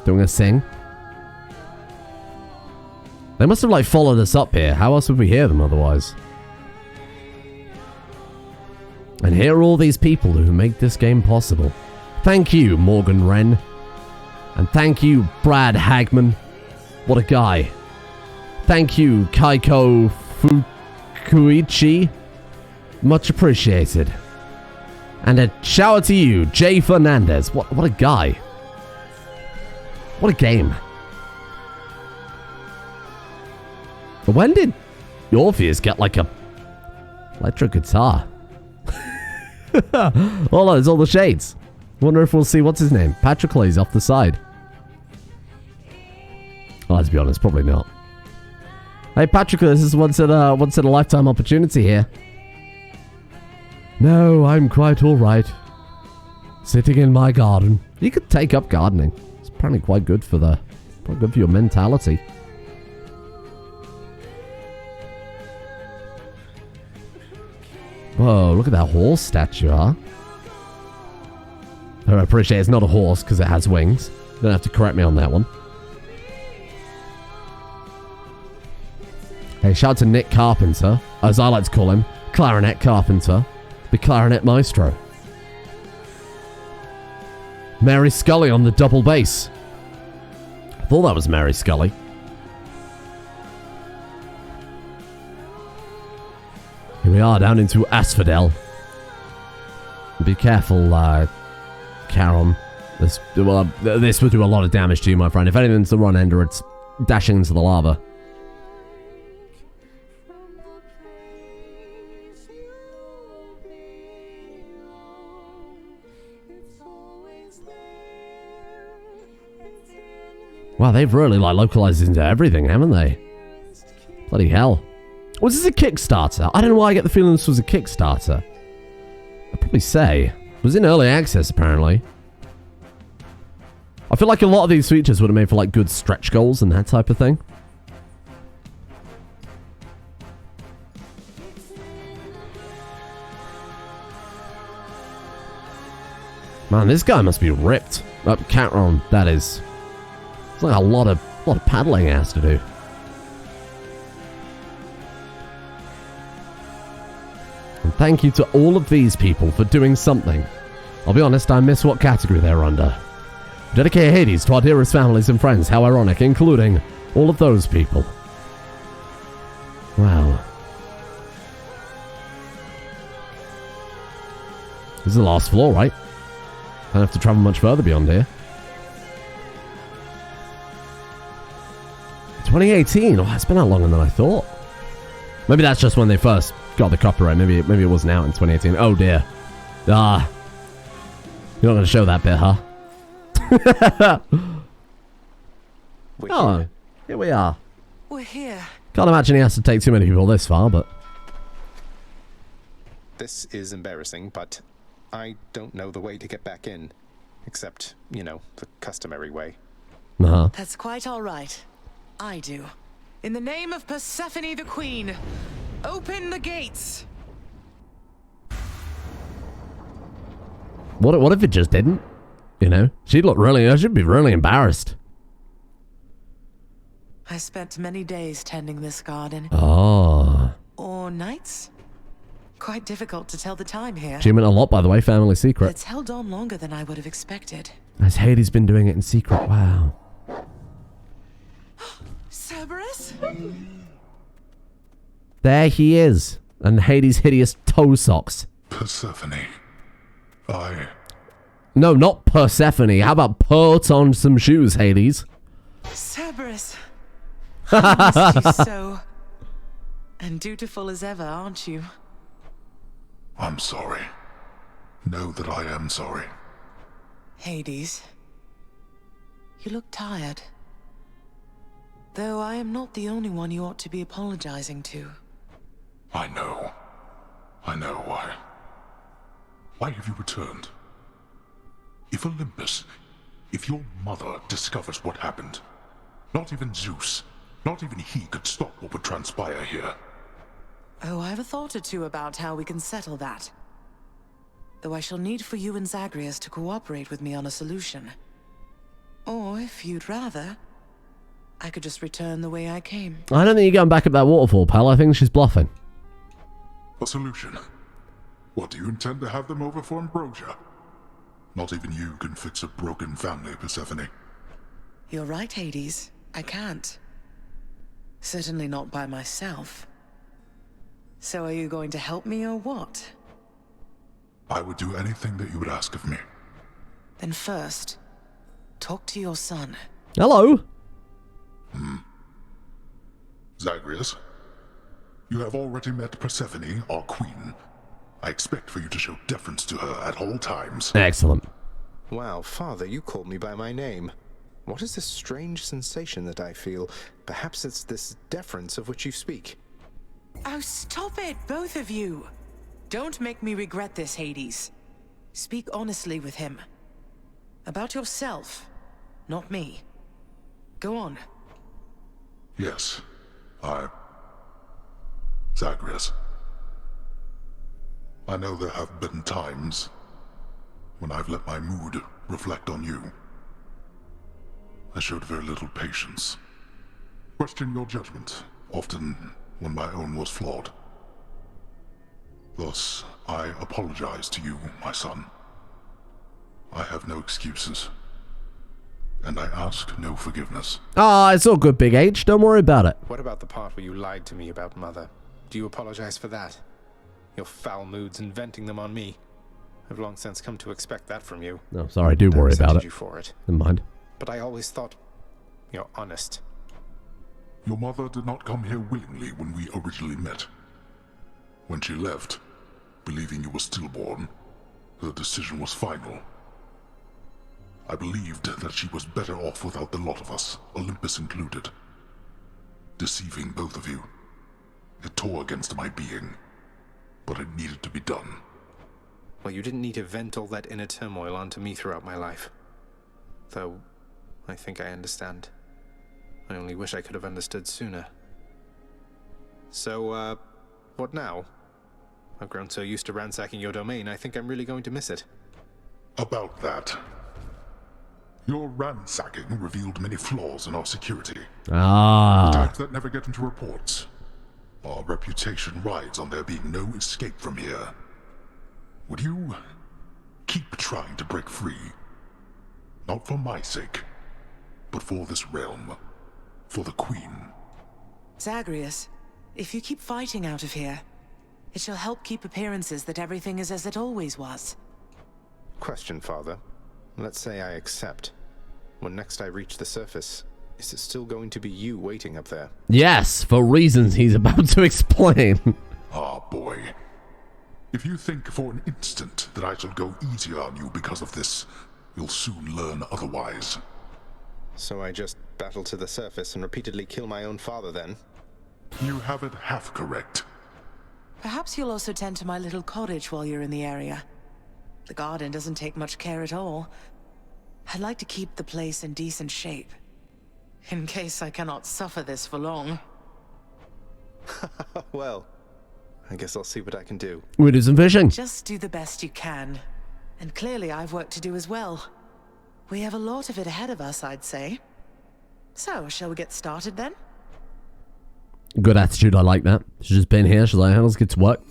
doing a sing. They must have like followed us up here. How else would we hear them otherwise? And here are all these people who make this game possible. Thank you, Morgan Wren. And thank you, Brad Hagman. What a guy. Thank you, Kaiko Fukuichi. Much appreciated. And a shout out to you, Jay Fernandez. What a guy. What a game. But when did Orpheus get like a electric guitar? Oh, there's all the shades. Wonder if we'll see, what's his name? Patrocles off the side. Oh, let's be honest, probably not. Hey, Patrick, this is once in a lifetime opportunity here. No, I'm quite all right. Sitting in my garden. You could take up gardening. It's apparently quite good for your mentality. Whoa, look at that horse statue, huh? I appreciate it's not a horse because it has wings. You don't have to correct me on that one. Hey, shout out to Nick Carpenter, as I like to call him, Clarinet Carpenter, the Clarinet Maestro. Mary Scully on the double bass. I thought that was Mary Scully. Here we are, down into Asphodel. Be careful, Charon. This will do a lot of damage to you, my friend. If anything's the run ender, it's dashing into the lava. Wow, they've really localized into everything, haven't they? Bloody hell. Was this a Kickstarter? I don't know why I get the feeling this was a Kickstarter. I'd probably say. It was in early access, apparently. I feel like a lot of these features would have made for good stretch goals and that type of thing. Man, this guy must be ripped. Charon, that is. It's like a lot of paddling he has to do. And thank you to all of these people for doing something. I'll be honest, I miss what category they're under. Dedicate Hades to our dearest families and friends, how ironic, including all of those people. Wow. This is the last floor, right? Don't have to travel much further beyond here. 2018. Oh, it's been out longer than I thought. Maybe that's just when they first got the copyright. Maybe it wasn't out in 2018. Oh dear. You're not going to show that bit, huh? Oh, here we are. We're here. Can't imagine he has to take too many people this far, but... This is embarrassing, but I don't know the way to get back in. Except, the customary way. Uh-huh. That's quite all right. I do. In the name of Persephone the Queen, open the gates! What if it just didn't? She'd be really embarrassed. I spent many days tending this garden. Oh. Or nights? Quite difficult to tell the time here. Achievement a lot, by the way, family secret. It's held on longer than I would have expected. Has Hades been doing it in secret? Wow. Cerberus? There he is. And Hades' hideous toe socks. Persephone. No, not Persephone. How about put on some shoes, Hades? Cerberus. I missed you so. And dutiful as ever, aren't you? I'm sorry. Know that I am sorry. Hades. You look tired. Though I am not the only one you ought to be apologizing to. I know. Why. Why have you returned? If Olympus, if your mother discovers what happened, not even Zeus, not even he could stop what would transpire here. Oh, I have a thought or two about how we can settle that. Though I shall need for you and Zagreus to cooperate with me on a solution. Or, if you'd rather, I could just return the way I came. I don't think you're going back up that waterfall, pal. I think she's bluffing. A solution? What, do you intend to have them over for ambrosia? Not even you can fix a broken family, Persephone. You're right, Hades. I can't. Certainly not by myself. So are you going to help me or what? I would do anything that you would ask of me. Then first, talk to your son. Hello? Zagreus, you have already met Persephone, our queen. I expect for you to show deference to her at all times. Excellent. Wow, Father, you called me by my name. What is this strange sensation that I feel? Perhaps it's this deference of which you speak. Oh, stop it, both of you! Don't make me regret this, Hades. Speak honestly with him. About yourself, not me. Go on. Yes, Zagreus. I know there have been times when I've let my mood reflect on you. I showed very little patience. Questioned your judgment, often when my own was flawed. Thus, I apologize to you, my son. I have no excuses, and I ask no forgiveness. Ah, it's all good, Big H. Don't worry about it. What about the part where you lied to me about Mother? Do you apologize for that? Your foul moods and venting them on me. I've long since come to expect that from you. No, sorry, do worry about it. You for it. Never mind. But I always thought you're honest. Your mother did not come here willingly when we originally met. When she left, believing you were stillborn, her decision was final. I believed that she was better off without the lot of us, Olympus included. Deceiving both of you. It tore against my being, but it needed to be done. Well, you didn't need to vent all that inner turmoil onto me throughout my life. Though, I think I understand. I only wish I could have understood sooner. So, what now? I've grown so used to ransacking your domain, I think I'm really going to miss it. About that. Your ransacking revealed many flaws in our security. Ah. Types that never get into reports. Our reputation rides on there being no escape from here. Would you keep trying to break free? Not for my sake, but for this realm. For the Queen. Zagreus, if you keep fighting out of here, it shall help keep appearances that everything is as it always was. Question, Father. Let's say I accept. When next I reach the surface, is it still going to be you waiting up there? Yes, for reasons he's about to explain. Ah, boy. If you think for an instant that I shall go easier on you because of this, you'll soon learn otherwise. So I just battle to the surface and repeatedly kill my own father, then? You have it half correct. Perhaps you'll also tend to my little cottage while you're in the area. The garden doesn't take much care at all. I'd like to keep the place in decent shape, in case I cannot suffer this for long. Well, I guess I'll see what I can do. We do some fishing. Just do the best you can. And clearly I've work to do as well. We have a lot of it ahead of us, I'd say. So, shall we get started then? Good attitude, I like that. She's just been here, she's like, hey, let's get to work.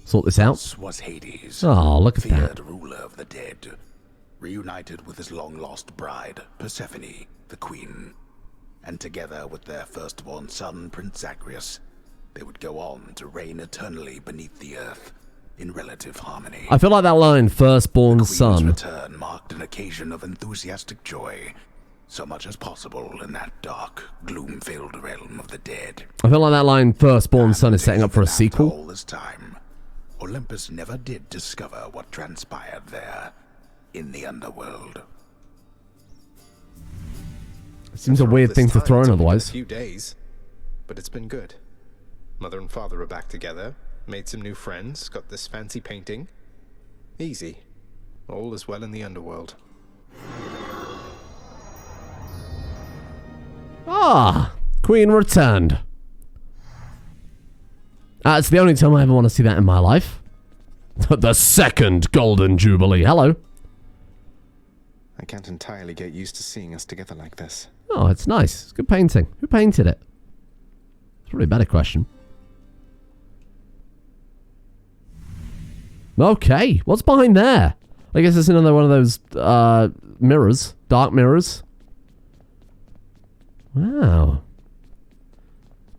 Sort this out. This was Hades. Oh, look at feared that. ruler of the dead. Reunited with his long-lost bride, Persephone, the queen. And together with their firstborn son, Prince Zagreus, they would go on to reign eternally beneath the earth, in relative harmony. I feel like that line, firstborn son. The Queen's return marked an occasion of enthusiastic joy, so much as possible in that dark, gloom-filled realm of the dead. I feel like that line, firstborn son, is setting up for a sequel. All this time, Olympus never did discover what transpired there, in the underworld. Seems a weird thing to throw in otherwise. A few days, but it's been good. Mother and father are back together, made some new friends, got this fancy painting. Easy. All is well in the underworld. Ah, Queen returned. It's the only time I ever want to see that in my life. The second Golden Jubilee. Hello. I can't entirely get used to seeing us together like this. Oh, it's nice. It's good painting. Who painted it? It's probably a better question. Okay, what's behind there? I guess it's another one of those mirrors. Dark mirrors. Wow.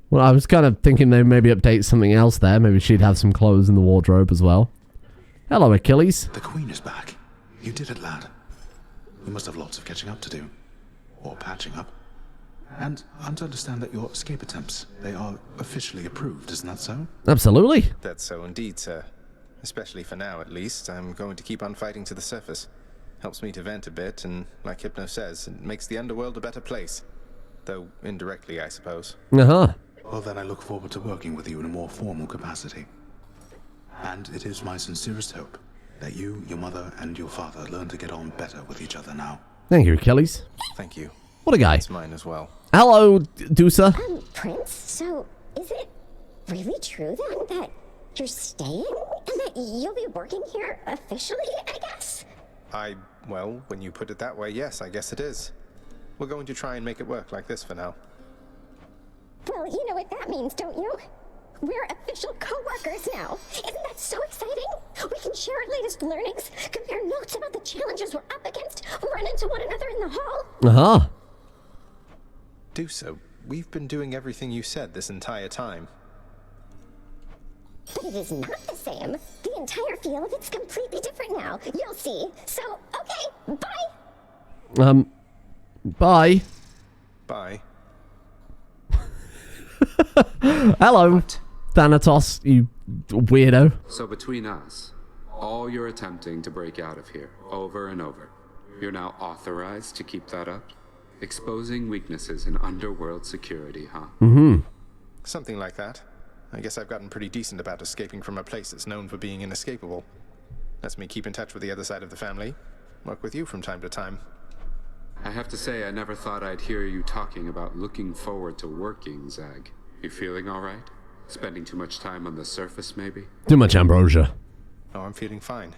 Well, I was kind of thinking they maybe update something else there. Maybe she'd have some clothes in the wardrobe as well. Hello, Achilles. The Queen is back. You did it, lad. We must have lots of catching up to do. Or patching up. And I'm to understand that your escape attempts, they are officially approved, isn't that so? Absolutely. That's so indeed, sir. Especially for now, at least. I'm going to keep on fighting to the surface. Helps me to vent a bit, and like Hypno says, it makes the underworld a better place. Though indirectly, I suppose. Uh-huh. Well, then I look forward to working with you in a more formal capacity. And it is my sincerest hope that you, your mother, and your father learn to get on better with each other now. Thank you, Achilles. Thank you. What a guy. It's mine as well. Hello, Dusa. Prince, so is it really true then that you're staying and that you'll be working here officially, I guess? Well, when you put it that way, yes, I guess it is. We're going to try and make it work like this for now. Well, you know what that means, don't you? We're official co-workers now. Isn't that so exciting? We can share our latest learnings, compare notes about the challenges we're up against, run into one another in the hall. Uh-huh. Do so. We've been doing everything you said this entire time. But it is not the same. The entire feel of it's completely different now. You'll see. So, okay, bye. Bye. Bye. Hello, Thanatos, you weirdo. So between us, all you're attempting to break out of here, over and over, you're now authorized to keep that up? Exposing weaknesses in underworld security, huh? Mm-hmm. Something like that. I guess I've gotten pretty decent about escaping from a place that's known for being inescapable. Lets me keep in touch with the other side of the family. Work with you from time to time. I have to say, I never thought I'd hear you talking about looking forward to working, Zag. You feeling all right? Spending too much time on the surface, maybe? Too much ambrosia. Oh, I'm feeling fine.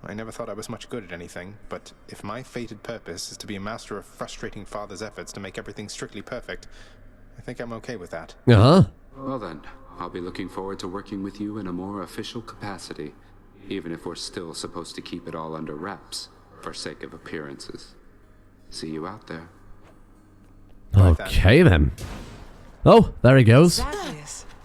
I never thought I was much good at anything, but if my fated purpose is to be a master of frustrating father's efforts to make everything strictly perfect, I think I'm okay with that. Uh-huh. Well then, I'll be looking forward to working with you in a more official capacity, even if we're still supposed to keep it all under wraps, for sake of appearances. See you out there. Okay then. Oh, there he goes.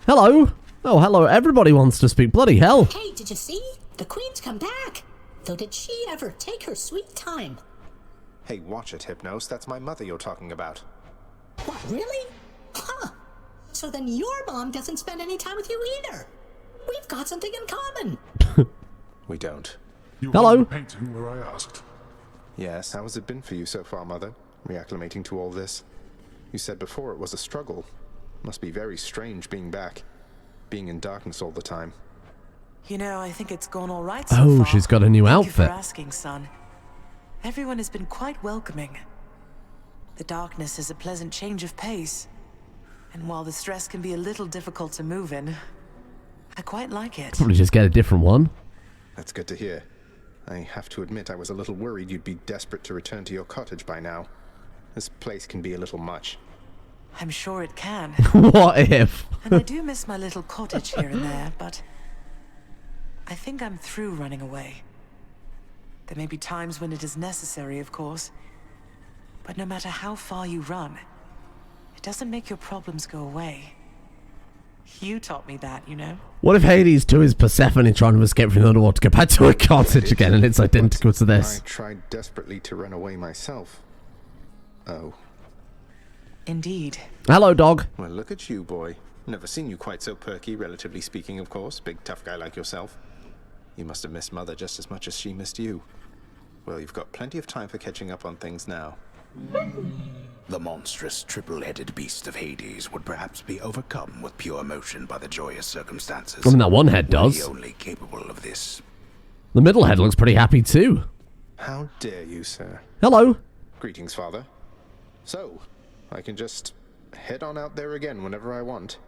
Hello. Oh, hello. Everybody wants to speak. Bloody hell. Hey, did you see? The Queen's come back. Though did she ever take her sweet time? Hey, watch it, Hypnos. That's my mother you're talking about. What, really? Huh. So then your mom doesn't spend any time with you either. We've got something in common. We don't. Hello. Painting where I asked. Yes, how has it been for you so far, Mother? Reacclimating to all this? You said before it was a struggle. Must be very strange being back. Being in darkness all the time. You know, I think it's gone all right Oh, so far. she's got a new Thank you outfit. for asking, son. Everyone has been quite welcoming. The darkness is a pleasant change of pace. And while the stress can be a little difficult to move in, I quite like it. Probably just get a different one. That's good to hear. I have to admit I was a little worried you'd be desperate to return to your cottage by now. This place can be a little much. I'm sure it can. What if? And I do miss my little cottage here and there, but I think I'm through running away. There may be times when it is necessary, of course. But no matter how far you run, it doesn't make your problems go away. You taught me that, you know? What if Hades 2 is Persephone trying to escape from the underwater, go back to a cottage again, and it's identical to this? I tried desperately to run away myself. Oh. Indeed. Hello, dog. Well, look at you, boy. Never seen you quite so perky, relatively speaking, of course. Big, tough guy like yourself. You must have missed Mother just as much as she missed you. Well, you've got plenty of time for catching up on things now. The monstrous triple-headed beast of Hades would perhaps be overcome with pure emotion by the joyous circumstances. I mean, that one head Were he does. only capable of this. The middle head looks pretty happy too. How dare you, sir? Hello. Greetings, Father. So, I can just head on out there again whenever I want.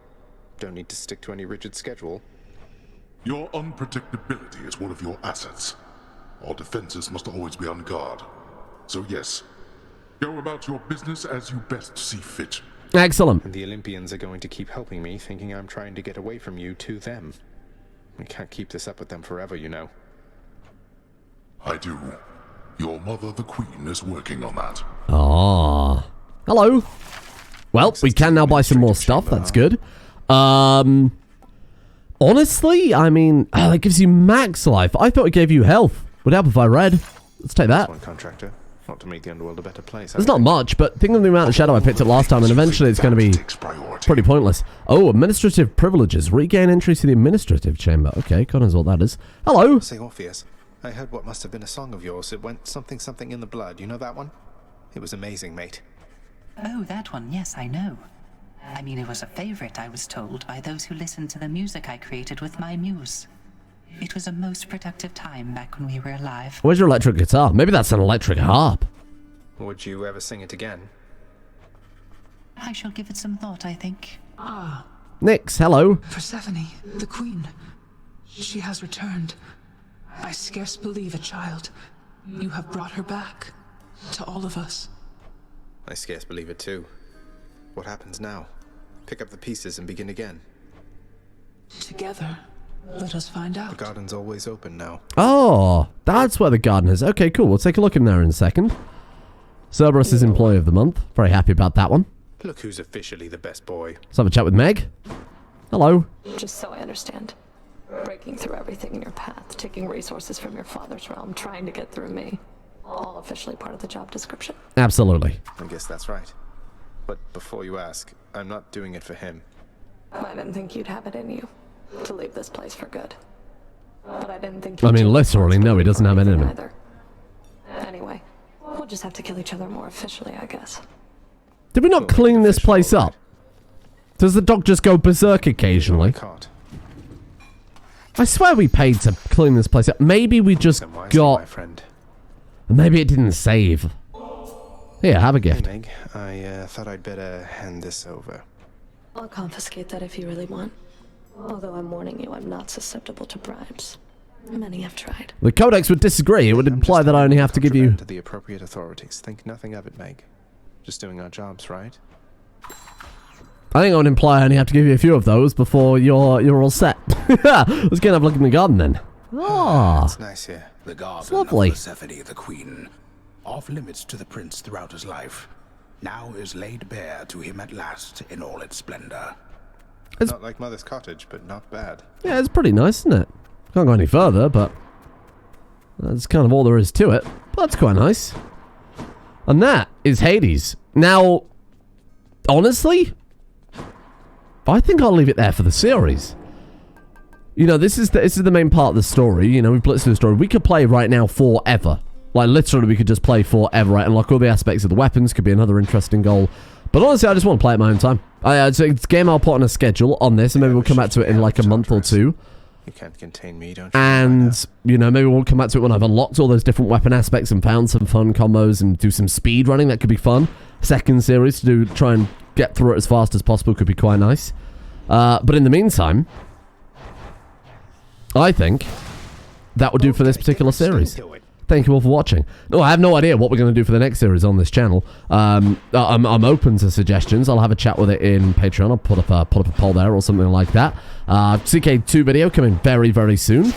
Don't need to stick to any rigid schedule. Your unpredictability is one of your assets. Our defenses must always be on guard. So yes, go about your business as you best see fit. Excellent. And the Olympians are going to keep helping me, thinking I'm trying to get away from you to them. We can't keep this up with them forever, you know. I do. Your mother, the Queen, is working on that. Ah. Hello. Well, we can now buy some more stuff. That's good. Honestly, I mean, that gives you max life. I thought it gave you health. Would help if I read. Let's take that. One contractor, not to make the underworld a better place. There's not much, but think of the amount of shadow I picked up last time, and eventually it's going to be pretty pointless. Oh, administrative privileges. Regain entry to the administrative chamber. Okay, God knows what that is. Hello. Say Orpheus, I heard what must have been a song of yours. It went something something in the blood. You know that one? It was amazing, mate. Oh, that one, yes, I know. I mean, it was a favorite, I was told, by those who listened to the music I created with my muse. It was a most productive time back when we were alive. Where's your electric guitar? Maybe that's an electric harp. Would you ever sing it again? I shall give it some thought, I think. Ah. Nyx, hello. Persephone, the queen. She has returned. I scarce believe it, child. You have brought her back. To all of us. I scarce believe it too. What happens now? Pick up the pieces and begin again. Together, let us find out. The garden's always open now. Oh, that's where the garden is. Okay, cool. We'll take a look in there in a second. Cerberus is Employee of the Month. Very happy about that one. Look who's officially the best boy. Let's have a chat with Meg. Hello. Just so I understand. Breaking through everything in your path, taking resources from your father's realm, trying to get through me. All officially part of the job description. Absolutely. I guess that's right. But before you ask, I'm not doing it for him. I didn't think you'd have it in you to leave this place for good. But I didn't think I mean, literally, no, he doesn't have any of it. either. Anyway, we'll just have to kill each other more officially, I guess. Did we not clean this place up? Does the dog just go berserk occasionally? I swear we paid to clean this place up. Maybe we just got... My friend. Maybe it didn't save. Here, have a gift. Hey, Meg, I thought I'd better hand this over. I'll confiscate that if you really want. Although I'm warning you, I'm not susceptible to bribes. Many have tried. The Codex would disagree. It would imply that I only have to give you... To the appropriate authorities. Think nothing of it, Meg. Just doing our jobs, right? I think I would imply I only have to give you a few of those before you're all set. Let's go and have a look in the garden then. Ah, It's nice here. The garden lovely. of Persephone, the queen, off limits to the prince throughout his life, now is laid bare to him at last in all its splendor. It's not like Mother's cottage, but not bad. Yeah, it's pretty nice, isn't it? Can't go any further, but that's kind of all there is to it. But that's quite nice. And that is Hades. Now, honestly, I think I'll leave it there for the series. You know, this is the main part of the story. You know, we've blitzed through the story. We could play right now forever. Like, literally, we could just play forever, right? Unlock all the aspects of the weapons. Could be another interesting goal. But honestly, I just want to play at my own time. It's a game I'll put on a schedule on this, and maybe we'll come back to it in like a month or two. You can't contain me, don't you? And, you know, maybe we'll come back to it when I've unlocked all those different weapon aspects and found some fun combos and do some speed running. That could be fun. Second series to try and get through it as fast as possible could be quite nice. But in the meantime, I think that would do for this particular series. Thank you all for watching. No, I have no idea what we're going to do for the next series on this channel. I'm open to suggestions. I'll have a chat with it in Patreon. I'll put up a poll there or something like that. CK2 video coming very, very soon.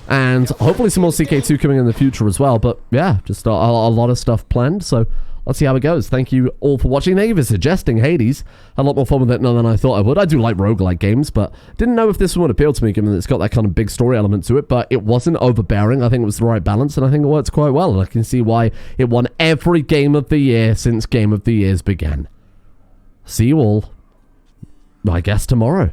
And hopefully some more CK2 coming in the future as well. But yeah, just a lot of stuff planned. So let's see how it goes. Thank you all for watching. Thank you for suggesting Hades. Had a lot more fun with it than I thought I would. I do like roguelike games, but didn't know if this one would appeal to me, given that it's got that kind of big story element to it, but it wasn't overbearing. I think it was the right balance, and I think it worked quite well, and I can see why it won every Game of the Year since Game of the Years began. See you all, I guess, tomorrow.